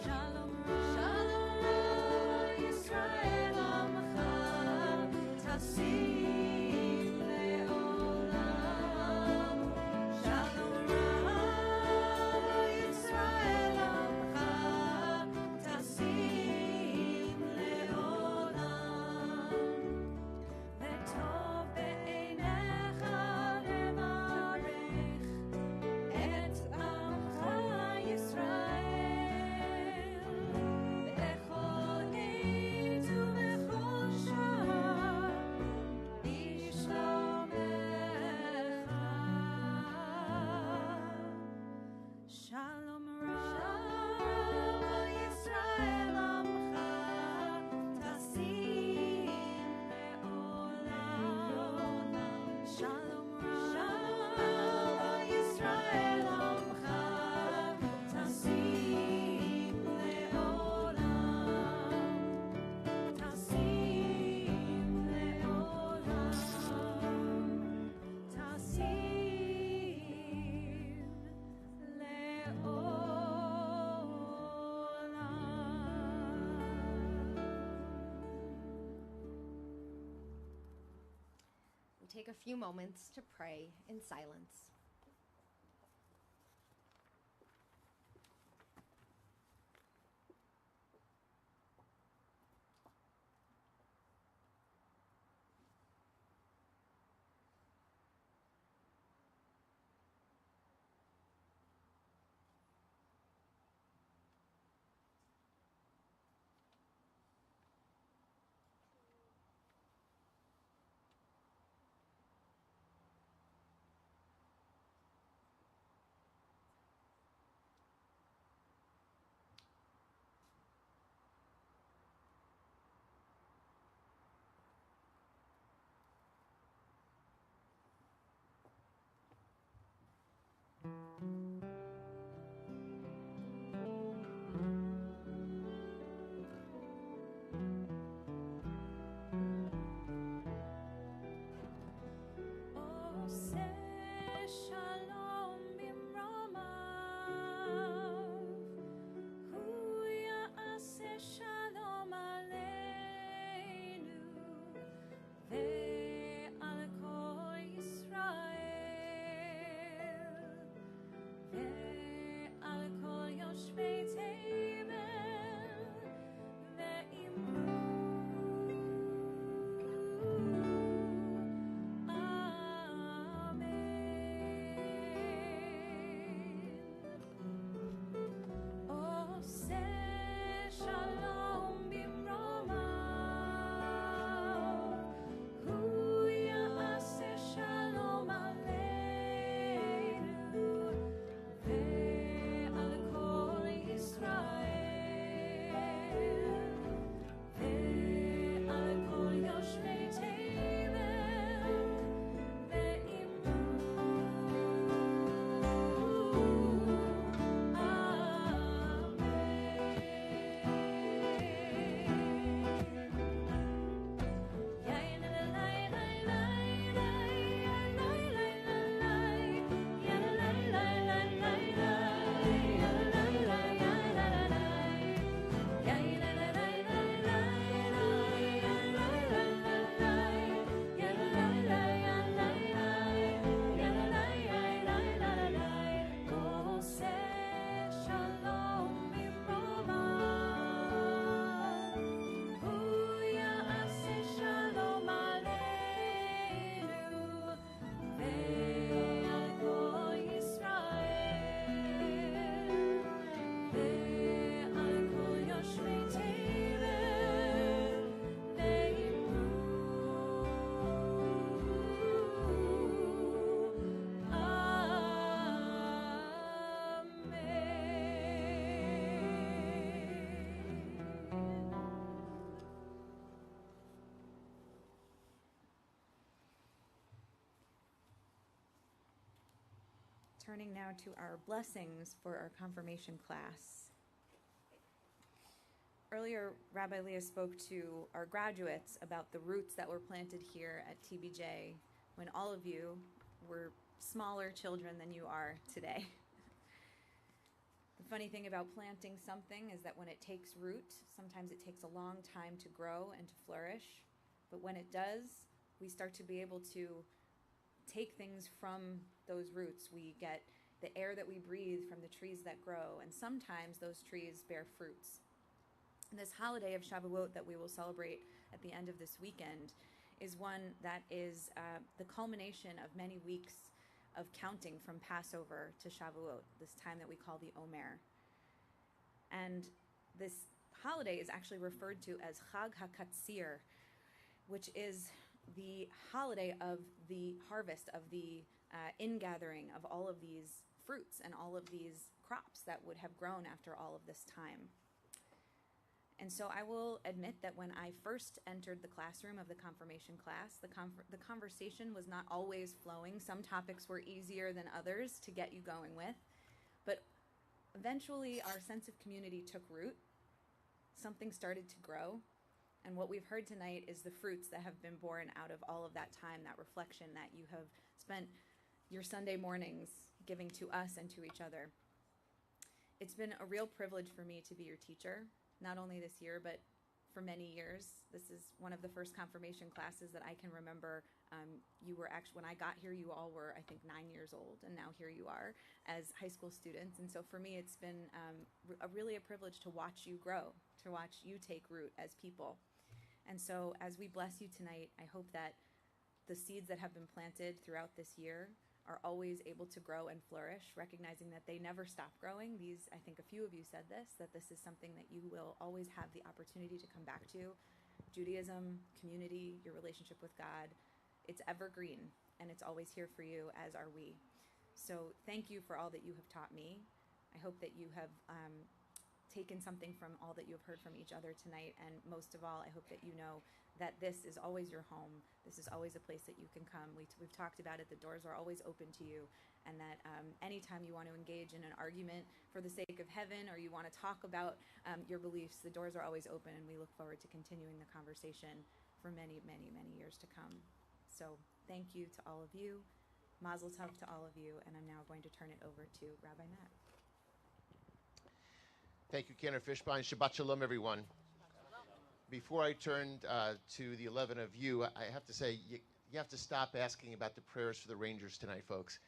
Shalom Rav, Yisrael Amcha, Tasim Le'olam. Shalom Rav, Yisrael Amcha, Tasim Le'olam. V'tov be'einecha levarech et Amcha Yisrael. B'echol עת ובכל שעה בשלומך. Shalom Rav, Yisrael Amcha, Tasim Le'olam. Shalom Rav, Yisrael Amcha, Tasim Le'olam. Tasim Le'olam.
We take a few moments to pray in silence.
turning now to our blessings for our confirmation class. Earlier, Rabbi Leah spoke to our graduates about the roots that were planted here at TBJ when all of you were smaller children than you are today. The funny thing about planting something is that when it takes root, sometimes it takes a long time to grow and to flourish. But when it does, we start to be able to take things from those roots. We get the air that we breathe from the trees that grow, and sometimes those trees bear fruits. And this holiday of Shavuot that we will celebrate at the end of this weekend is one that is the culmination of many weeks of counting from Passover to Shavuot, this time that we call the Omer. And this holiday is actually referred to as Chag HaKatsir, which is the holiday of the harvest, of the ingathering of all of these fruits and all of these crops that would have grown after all of this time. And so I will admit that when I first entered the classroom of the confirmation class, the conversation was not always flowing. Some topics were easier than others to get you going with. But eventually our sense of community took root. Something started to grow. And what we've heard tonight is the fruits that have been born out of all of that time, that reflection that you have spent your Sunday mornings giving to us and to each other. It's been a real privilege for me to be your teacher, not only this year, but for many years. This is one of the first confirmation classes that I can remember. You were actually, when I got here, you all were, I think, 9 years old, and now here you are as high school students. And so for me, it's been really a privilege to watch you grow, to watch you take root as people. And so as we bless you tonight, I hope that the seeds that have been planted throughout this year are always able to grow and flourish, recognizing that they never stop growing. I think a few of you said this, that this is something that you will always have the opportunity to come back to. Judaism, community, your relationship with God, it's evergreen, and it's always here for you, as are we. So thank you for all that you have taught me. I hope that you have taken something from all that you have heard from each other tonight, and most of all, I hope that you know that this is always your home. This is always a place that you can come. We've talked about it. The doors are always open to you, and that anytime you want to engage in an argument for the sake of heaven, or you want to talk about your beliefs, the doors are always open, and we look forward to continuing the conversation for many, many, many years to come. So thank you to all of you. Mazel tov to all of you, and I'm now going to turn it over to Rabbi Matt.
Thank you, Kenner Fishbein. Shabbat Shalom, everyone. Before I turn to the 11 of you, I have to say, you have to stop asking about the prayers for the Rangers tonight, folks.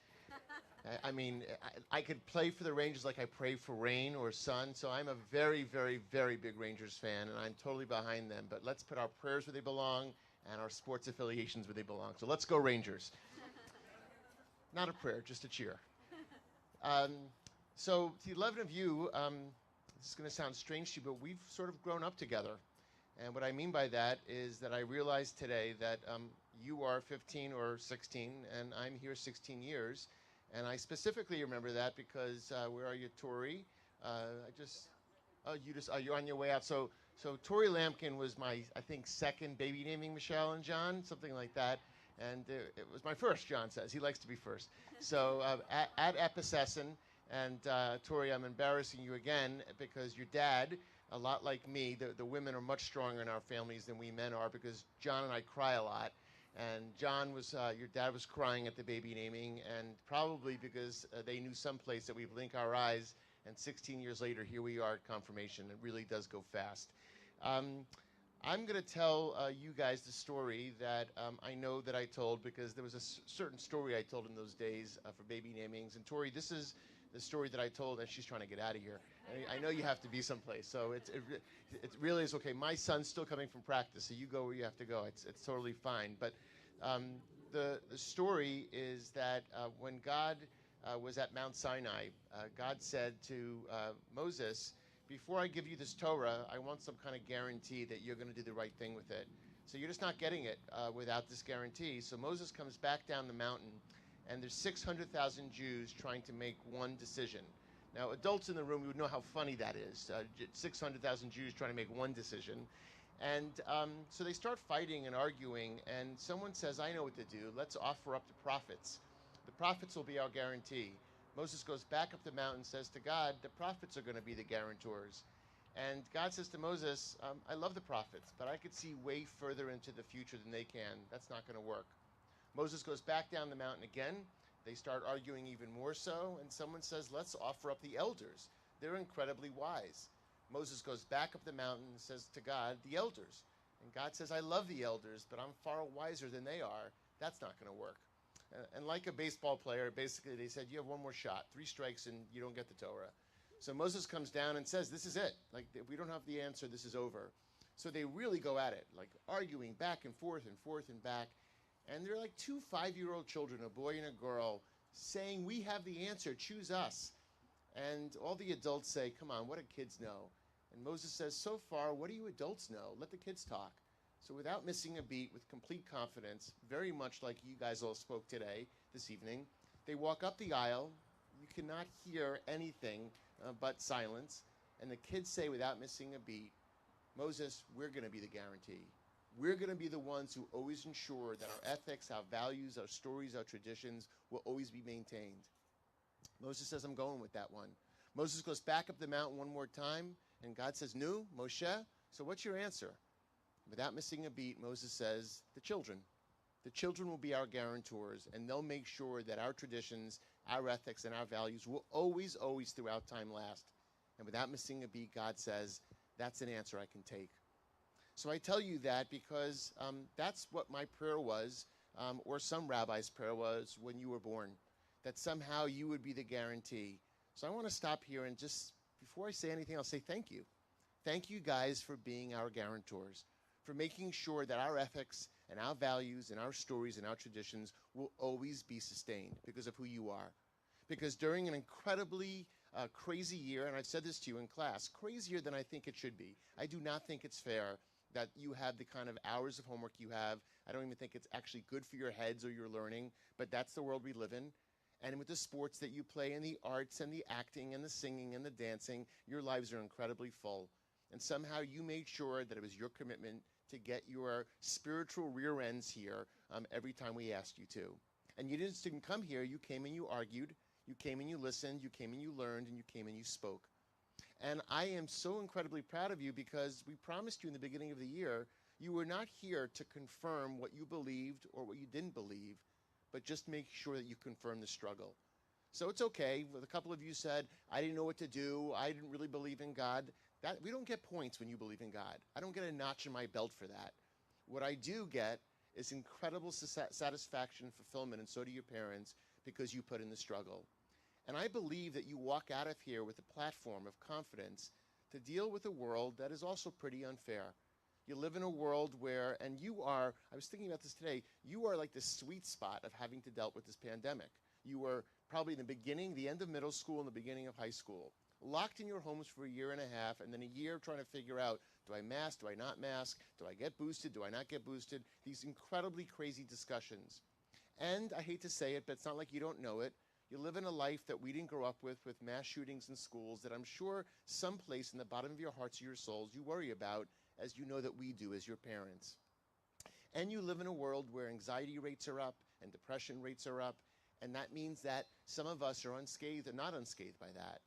I mean, I could pray for the Rangers like I pray for rain or sun, so I'm a very, very, very big Rangers fan, and I'm totally behind them. But let's put our prayers where they belong and our sports affiliations where they belong. So let's go Rangers. Not a prayer, just a cheer. So the 11 of you, this is going to sound strange to you, but we've sort of grown up together. And what I mean by that is that I realized today that you are 15 or 16, and I'm here 16 years. And I specifically remember that because, where are you, Tori? You're on your way out. So Tori Lampkin was my, I think, second baby naming Michelle and John, something like that. And it was my first, John says. He likes to be first. So at Epicessin, and Tori, I'm embarrassing you again because your dad, a lot like me, the women are much stronger in our families than we men are, because John and I cry a lot. And John was, your dad was crying at the baby naming, and probably because they knew someplace that we blink our eyes, and 16 years later, here we are at confirmation. It really does go fast. I'm going to tell you guys the story that I know that I told, because there was a certain story I told in those days for baby namings. And Tori, this is the story that I told, and she's trying to get out of here. I know you have to be someplace, so it really is okay. My son's still coming from practice, so you go where you have to go. It's totally fine. But the story is that when God was at Mount Sinai, God said to Moses, before I give you this Torah, I want some kind of guarantee that you're going to do the right thing with it. So you're just not getting it without this guarantee. So Moses comes back down the mountain, and there's 600,000 Jews trying to make one decision. Now, adults in the room would know how funny that is. 600,000 Jews trying to make one decision. And so they start fighting and arguing, and someone says, I know what to do. Let's offer up the prophets. The prophets will be our guarantee. Moses goes back up the mountain and says to God, the prophets are going to be the guarantors. And God says to Moses, I love the prophets, but I could see way further into the future than they can. That's not going to work. Moses goes back down the mountain again. They start arguing even more so, and someone says, let's offer up the elders. They're incredibly wise. Moses goes back up the mountain and says to God, the elders. And God says, I love the elders, but I'm far wiser than they are. That's not going to work. And like a baseball player, basically they said, you have one more shot, 3 strikes, and you don't get the Torah. So Moses comes down and says, this is it. Like, if we don't have the answer, this is over. So they really go at it, like arguing back and forth and back. And they're like 2 5-year-old children, a boy and a girl, saying, we have the answer, choose us. And all the adults say, come on, what do kids know? And Moses says, so far, what do you adults know? Let the kids talk. So without missing a beat, with complete confidence, very much like you guys all spoke today, this evening, they walk up the aisle. You cannot hear anything but silence. And the kids say, without missing a beat, Moses, we're going to be the guarantee. We're going to be the ones who always ensure that our ethics, our values, our stories, our traditions will always be maintained. Moses says, I'm going with that one. Moses goes back up the mountain one more time, and God says, Nu, Moshe, so what's your answer? Without missing a beat, Moses says, the children. The children will be our guarantors, and they'll make sure that our traditions, our ethics, and our values will always, always throughout time last. And without missing a beat, God says, that's an answer I can take. So I tell you that because that's what my prayer was, or some rabbi's prayer was when you were born, that somehow you would be the guarantee. So I want to stop here and just, before I say anything, I'll say thank you. Thank you guys for being our guarantors, for making sure that our ethics and our values and our stories and our traditions will always be sustained because of who you are. Because during an incredibly crazy year, and I've said this to you in class, crazier than I think it should be. I do not think it's fair that you have the kind of hours of homework you have. I don't even think it's actually good for your heads or your learning, but that's the world we live in. And with the sports that you play and the arts and the acting and the singing and the dancing, your lives are incredibly full. And somehow you made sure that it was your commitment to get your spiritual rear ends here every time we asked you to. And you didn't come here, you came and you argued, you came and you listened, you came and you learned, and you came and you spoke. And I am so incredibly proud of you because we promised you in the beginning of the year, you were not here to confirm what you believed or what you didn't believe, but just make sure that you confirm the struggle. So it's okay. A couple of you said, I didn't know what to do. I didn't really believe in God. We don't get points when you believe in God. I don't get a notch in my belt for that. What I do get is incredible satisfaction and fulfillment, and so do your parents, because you put in the struggle. And I believe that you walk out of here with a platform of confidence to deal with a world that is also pretty unfair. You live in a world where, and you are, I was thinking about this today, you are like the sweet spot of having to deal with this pandemic. You were probably in the beginning, the end of middle school and the beginning of high school, locked in your homes for 1.5 years, and then a year trying to figure out, do I mask, do I not mask, do I get boosted, do I not get boosted, these incredibly crazy discussions. And I hate to say it, but it's not like you don't know it. You live in a life that we didn't grow up with mass shootings in schools that I'm sure someplace in the bottom of your hearts or your souls you worry about, as you know that we do as your parents. And you live in a world where anxiety rates are up and depression rates are up, and that means that some of us are unscathed and not unscathed by that.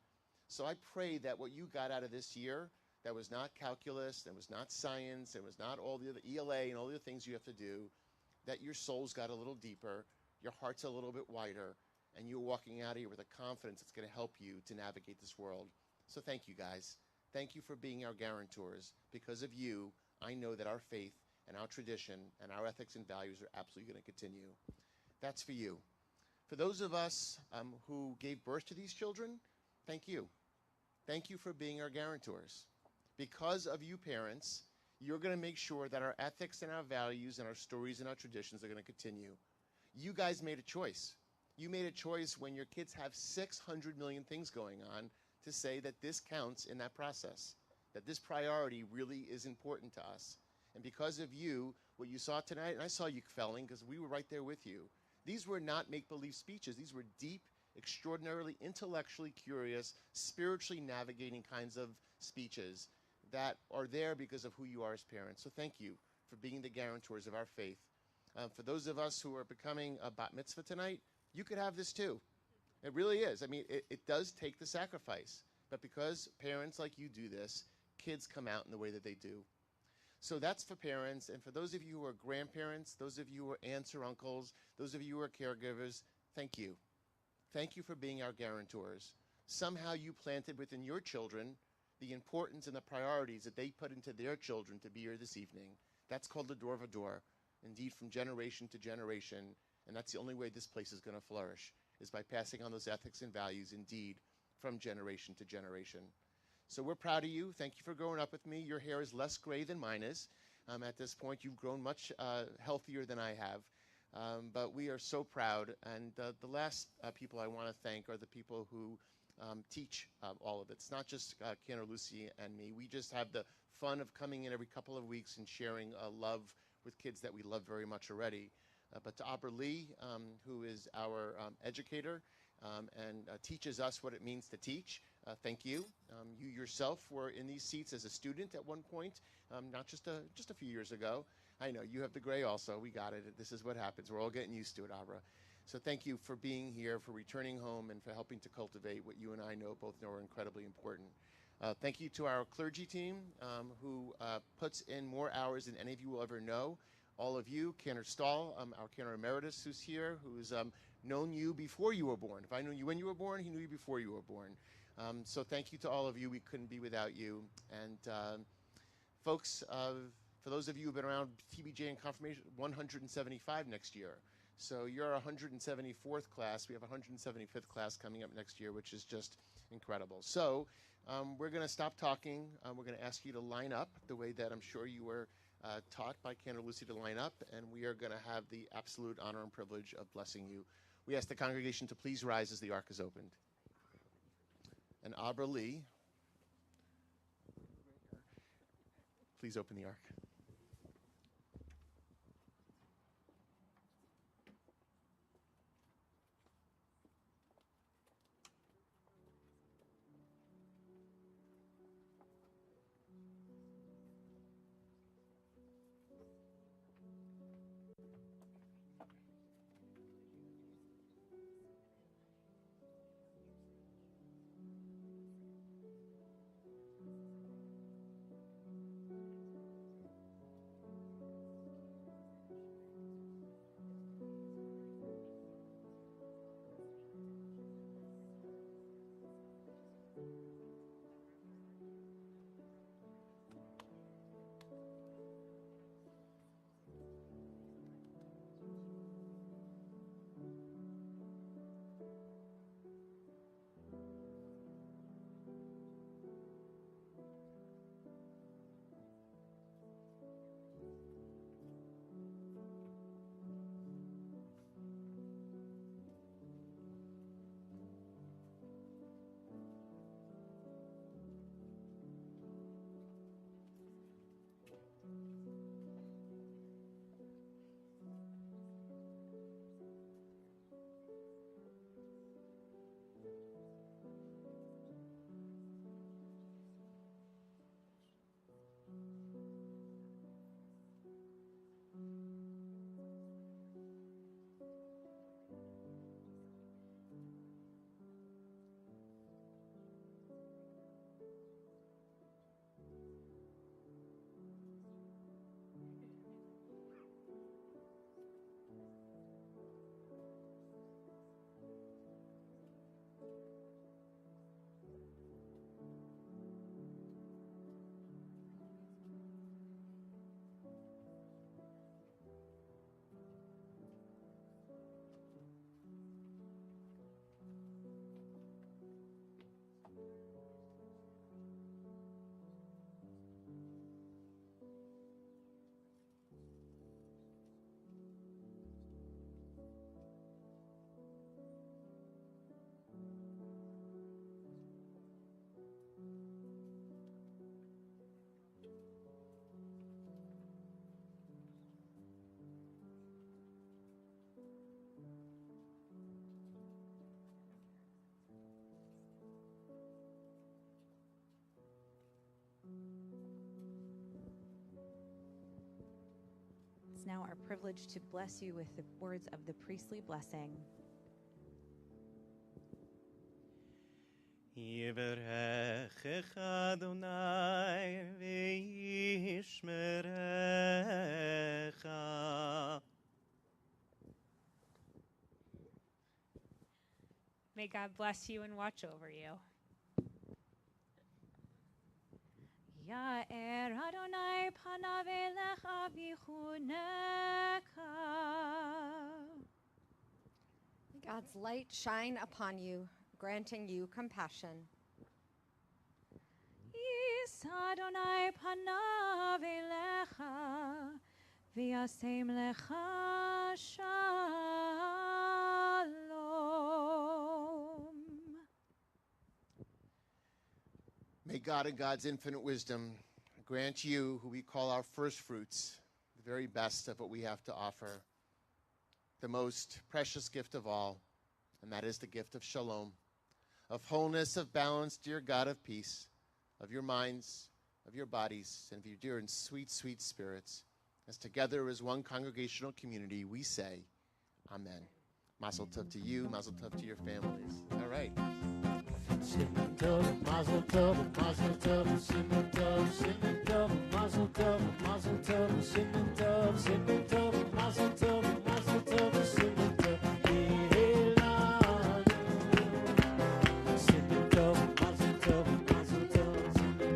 So I pray that what you got out of this year, that was not calculus, that was not science, that was not all the other ELA and all the other things you have to do, that your souls got a little deeper, your heart's a little bit wider, and you're walking out of here with a confidence that's going to help you to navigate this world. So thank you, guys. Thank you for being our guarantors. Because of you, I know that our faith and our tradition and our ethics and values are absolutely going to continue. That's for you. For those of us who gave birth to these children, thank you. Thank you for being our guarantors. Because of you parents, you're going to make sure that our ethics and our values and our stories and our traditions are going to continue. You guys made a choice. You made a choice when your kids have 600 million things going on to say that this counts in that process, that this priority really is important to us. And because of you, what you saw tonight, and I saw you felling because we were right there with you, these were not make-believe speeches. These were deep, extraordinarily intellectually curious, spiritually navigating kinds of speeches that are there because of who you are as parents. So thank you for being the guarantors of our faith. For those of us who are becoming a bat mitzvah tonight, you could have this too. It really is. I mean, it does take the sacrifice. But because parents like you do this, kids come out in the way that they do. So that's for parents. And for those of you who are grandparents, those of you who are aunts or uncles, those of you who are caregivers, thank you. Thank you for being our guarantors. Somehow you planted within your children the importance and the priorities that they put into their children to be here this evening. That's called the door of a door, indeed from generation to generation. And that's the only way this place is going to flourish, is by passing on those ethics and values, indeed, from generation to generation. So we're proud of you. Thank you for growing up with me. Your hair is less gray than mine is. At this point, you've grown much healthier than I have. But we are so proud. And the last people I want to thank are the people who teach all of it. It's not just Cantor Lucy and me. We just have the fun of coming in every couple of weeks and sharing love with kids that we love very much already. But to Abra Lee, who is our educator and teaches us what it means to teach, thank you. You yourself were in these seats as a student at one point, not just a few years ago. I know, you have the gray also. We got it. This is what happens. We're all getting used to it, Abra. So thank you for being here, for returning home, and for helping to cultivate what you and I both know are incredibly important. Thank you to our clergy team, who puts in more hours than any of you will ever know. All of you, Cantor Stahl, our Cantor Emeritus, who's here, who's known you before you were born. If I knew you when you were born, he knew you before you were born. So thank you to all of you. We couldn't be without you. And folks, for those of you who've been around TBJ and confirmation, 175 next year. So you're our 174th class. We have a 175th class coming up next year, which is just incredible. So we're going to stop talking. We're going to ask you to line up the way that I'm sure you were taught by Cantor Lucy to line up, and we are going to have the absolute honor and privilege of blessing you. We ask the congregation to please rise as the ark is opened. And Abra Lee, please open the ark.
It's now our privilege to bless you with the words of the priestly blessing.
יברכך אדוני וישמרך.
May God bless you and watch over you.
Ya'er Adonai panav elecha v'chuneka.
God's light shine upon you, granting you compassion.
Yis Adonai panav elecha v'yasem lecha shalom.
May God in God's infinite wisdom grant you, who we call our first fruits, the very best of what we have to offer, the most precious gift of all, and that is the gift of shalom, of wholeness, of balance, dear God of peace, of your minds, of your bodies, and of your dear and sweet, sweet spirits. As together as one congregational community, we say, Amen. Mazel tov to you, mazel tov to your families. All right.
Simmen tov, mazel tov, mazel tov, simmen tov, mazel tov, mazel tov, simmen tov, mazel tov, simmen tov, Yehelanu. Simmen tov, mazel tov, mazel tov, simmen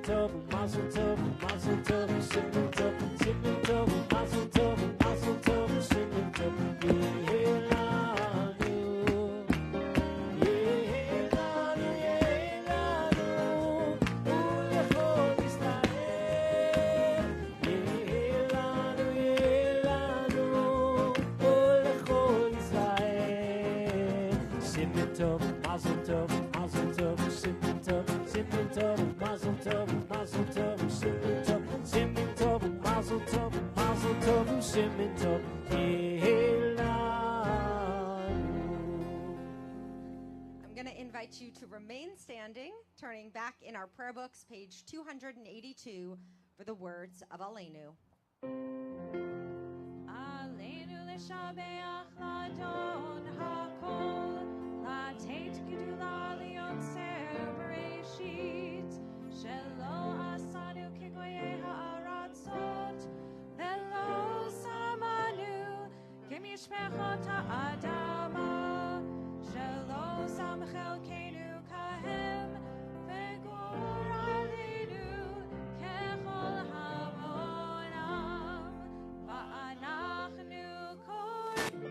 tov, mazel tov, mazel tov, simmen tov, mazel tov, simmen tov, Yehelanu. Mazel tov, mazel tov, simmen tov, mazel tov, mazel tov, simmen tov, mazel tov, simmen tov,
I'm going to invite you to remain standing, turning back in our prayer books, page 282, for the words of Aleinu.
Aleinu l'shabeach l'adon hakol, lateit gedula liyotzer bereshit, shelo asanu kigoyei ha'aratzot, velo samanu kimishmechot ha'adama, shelo sam chelkeinu kahem, v'gur alinu kechol hamonam, va'anachnu korim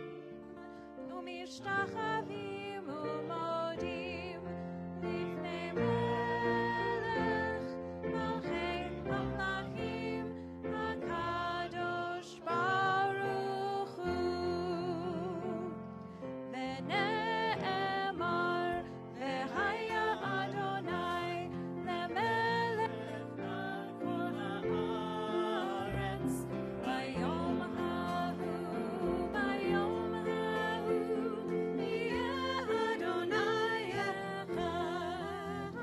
umishtachavim umodim lifnei melech malchei hamlachim hakadosh baruch hu. V'ne'emar v'haya Adonai lemelech al kol haaretz bayom hahu yeh Adonai echad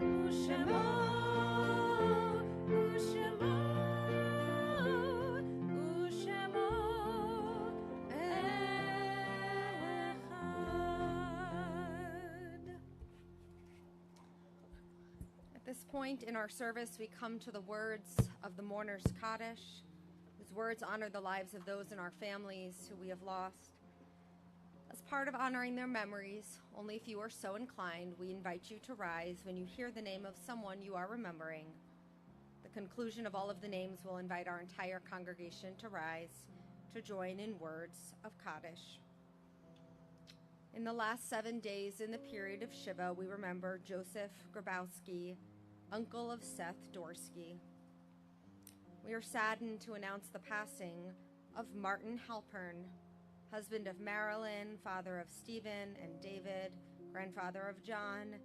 u'shemo echad.
At this point in our service, we come to the words of the mourner's Kaddish. These words honor the lives of those in our families who we have lost. As part of honoring their memories, only if you are so inclined, we invite you to rise when you hear the name of someone you are remembering. The conclusion of all of the names will invite our entire congregation to rise to join in words of Kaddish. In the last 7 days in the period of Shiva, we remember Joseph Grabowski, uncle of Seth Dorsky. We are saddened to announce the passing of Martin Halpern, husband of Marilyn, father of Stephen and David, grandfather of John,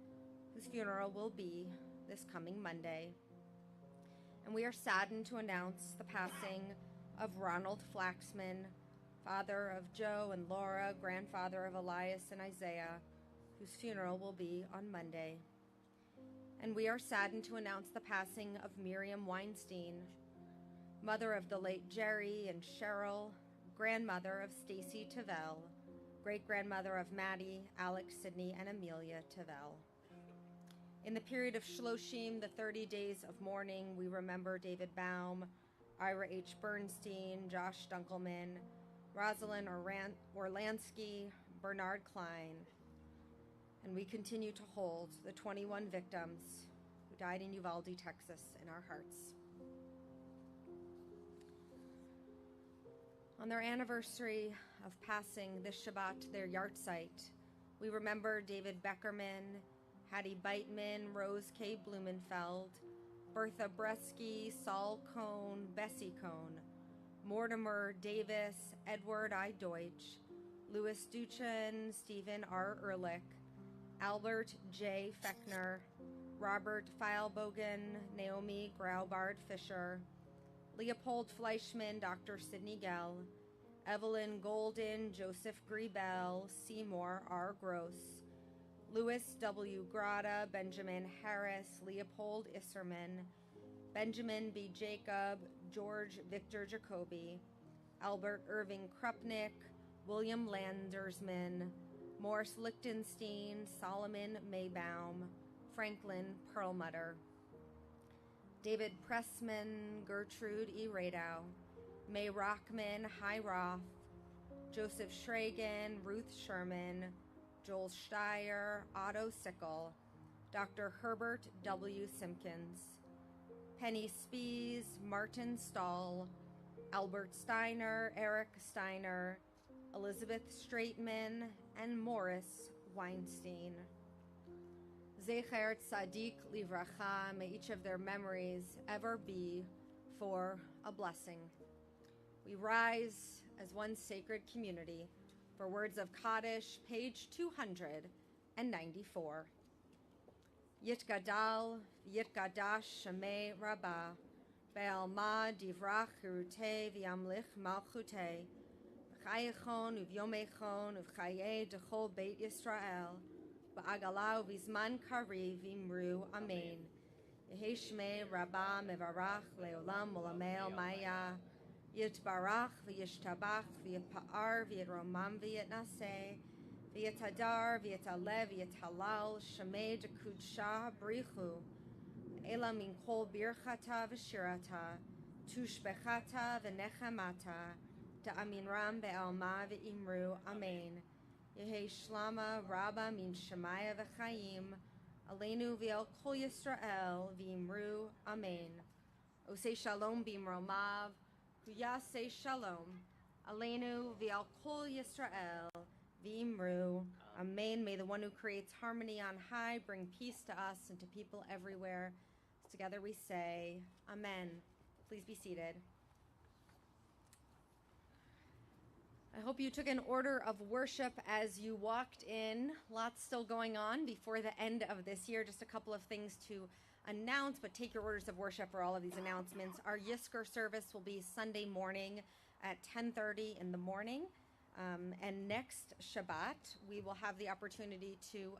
whose funeral will be this coming Monday. And we are saddened to announce the passing of Ronald Flaxman, father of Joe and Laura, grandfather of Elias and Isaiah, whose funeral will be on Monday. And we are saddened to announce the passing of Miriam Weinstein, mother of the late Jerry and Cheryl, grandmother of Stacy Tavell, great-grandmother of Maddie, Alex, Sydney, and Amelia Tavell, In the period of Shloshim, the 30 days of mourning, we remember David Baum, Ira H. Bernstein, Josh Dunkelman, Rosalind Orlansky, Bernard Klein, and we continue to hold the 21 victims who died in Uvalde, Texas, in our hearts. On their anniversary of passing this Shabbat, their yahrzeit, we remember David Beckerman, Hattie Beitman, Rose K. Blumenfeld, Bertha Bresky, Saul Cohn, Bessie Cohn, Mortimer Davis, Edward I. Deutsch, Louis Duchin, Stephen R. Ehrlich, Albert J. Fechner, Robert Feilbogen, Naomi Graubard Fisher, Leopold Fleischman, Dr. Sidney Gell, Evelyn Golden, Joseph Griebel, Seymour R. Gross, Louis W. Grada, Benjamin Harris, Leopold Isserman, Benjamin B. Jacob, George Victor Jacoby, Albert Irving Krupnick, William Landersman, Morris Lichtenstein, Solomon Maybaum, Franklin Perlmutter, David Pressman, Gertrude E. Radow, May Rockman, Hy Roth, Joseph Schragen, Ruth Sherman, Joel Steyer, Otto Sickle, Dr. Herbert W. Simpkins, Penny Spies, Martin Stahl, Albert Steiner, Eric Steiner, Elizabeth Straitman, and Morris Weinstein. Zecher Tzadik Livracha, may each of their memories ever be for a blessing. We rise as one sacred community for words of Kaddish, page 294. Yitgadal, Yitgadash, Shemei Rabbah, Be'alma divrach Hirute v'yamlich malchute, v'chayechon uvyomechon uv'chaye dechol Beit Yisrael, ba'agala uv'izman kari v'imru amen. Yehi Shemei Rabbah mevarach leolam olamel maya, Yitbarach v'yishtabach v'yipa'ar v'yitromam v'yitnaseh, v'yitadar v'yitalev v'yithalal Shemei dekudsha brichu, Ela min kol birchata v'shirata, tushbechata v'nechamata, da'aminram be'alma v'imru amen. Yehi shlama rabba min shemaya v'chayim, aleinu v'el kol Yisrael v'imru amen. Osei shalom b'imromav, Huyasei shalom, aleinu v'al kol Yisrael, v'imru, amen. May the one who creates harmony on high bring peace to us and to people everywhere. Together we say, amen. Please be seated. I hope you took an order of worship as you walked in. Lots still going on before the end of this year. Just a couple of things to announce, but take your orders of worship for all of these announcements. Our Yizkor service will be Sunday morning at 10:30 in the morning. And next Shabbat, we will have the opportunity to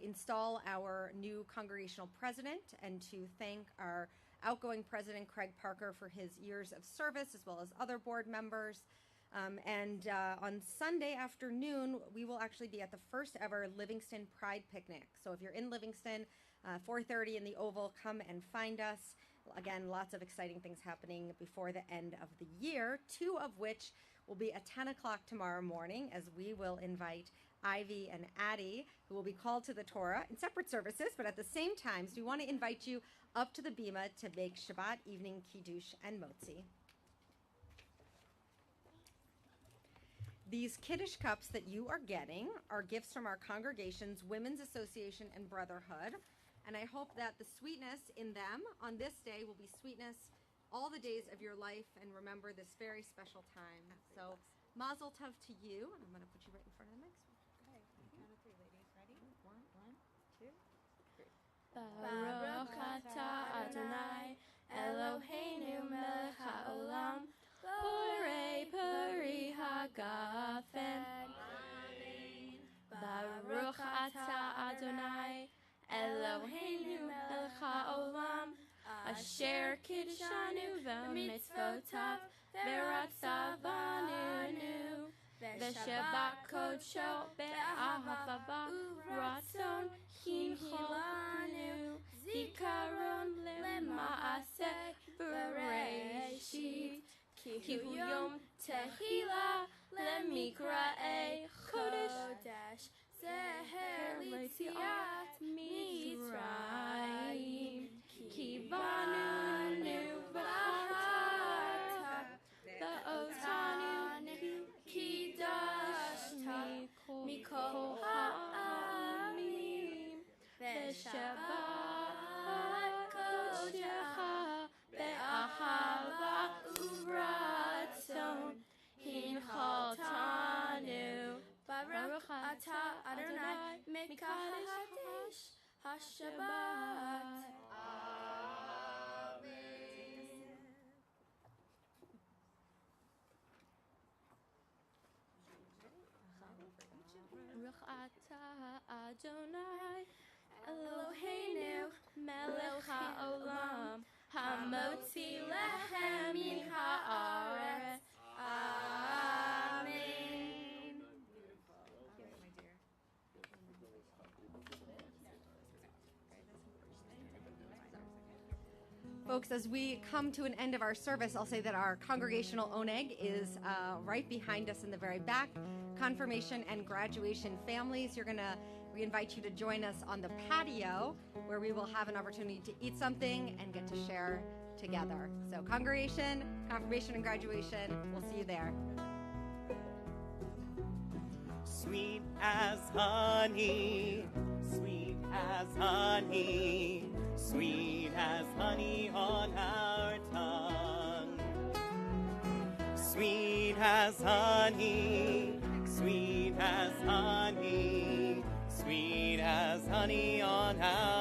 install our new congregational president and to thank our outgoing president, Craig Parker, for his years of service, as well as other board members. On Sunday afternoon, we will actually be at the first ever Livingston Pride Picnic. So if you're in Livingston, 4:30 in the Oval, come and find us. Again, lots of exciting things happening before the end of the year, two of which will be at 10 o'clock tomorrow morning, as we will invite Ivy and Addie, who will be called to the Torah in separate services, but at the same time. So we want to invite you up to the Bima to make Shabbat evening Kiddush and Motzi. These Kiddush cups that you are getting are gifts from our congregation's Women's Association and Brotherhood, and I hope that the sweetness in them on this day will be sweetness all the days of your life, and remember this very special time. So, Mazel Tov to you, and I'm going to put you right in front of the next one.
Okay, count of three, ladies. Ready? One, two, three.
Baruch atah Adonai, Eloheinu melech haolam, Borei peri hagafen. Baruch atah Adonai, Eloheinu melech haolam, Asher kiddushanu v'mitzvotav v'ratzavanu ושבת קודשו באהבה ורצון הנחילו לנו זיכרון למעשה בראשית כי הוא יום תחילה למקראי קודש זהר ליציאת מצרים כי בנו ואהבת ואותנו קידשת מכל העמים ושבת קודשך באהבה וברצון הנחלתנו ברוך אתה אדוני מקדש השבת. ברוך אתה אדוני אלוהינו מלך העולם המוציא לחם מן הארץ. אמן.
Folks, as we come to an end of our service, I'll say that our congregational oneg is right behind us in the very back. Confirmation and graduation families, we invite you to join us on the patio where we will have an opportunity to eat something and get to share together. So congregation, confirmation and graduation, we'll see you there.
Sweet as honey, sweet as honey, sweet as honey on our tongue. Sweet as honey, sweet as honey, sweet as honey on our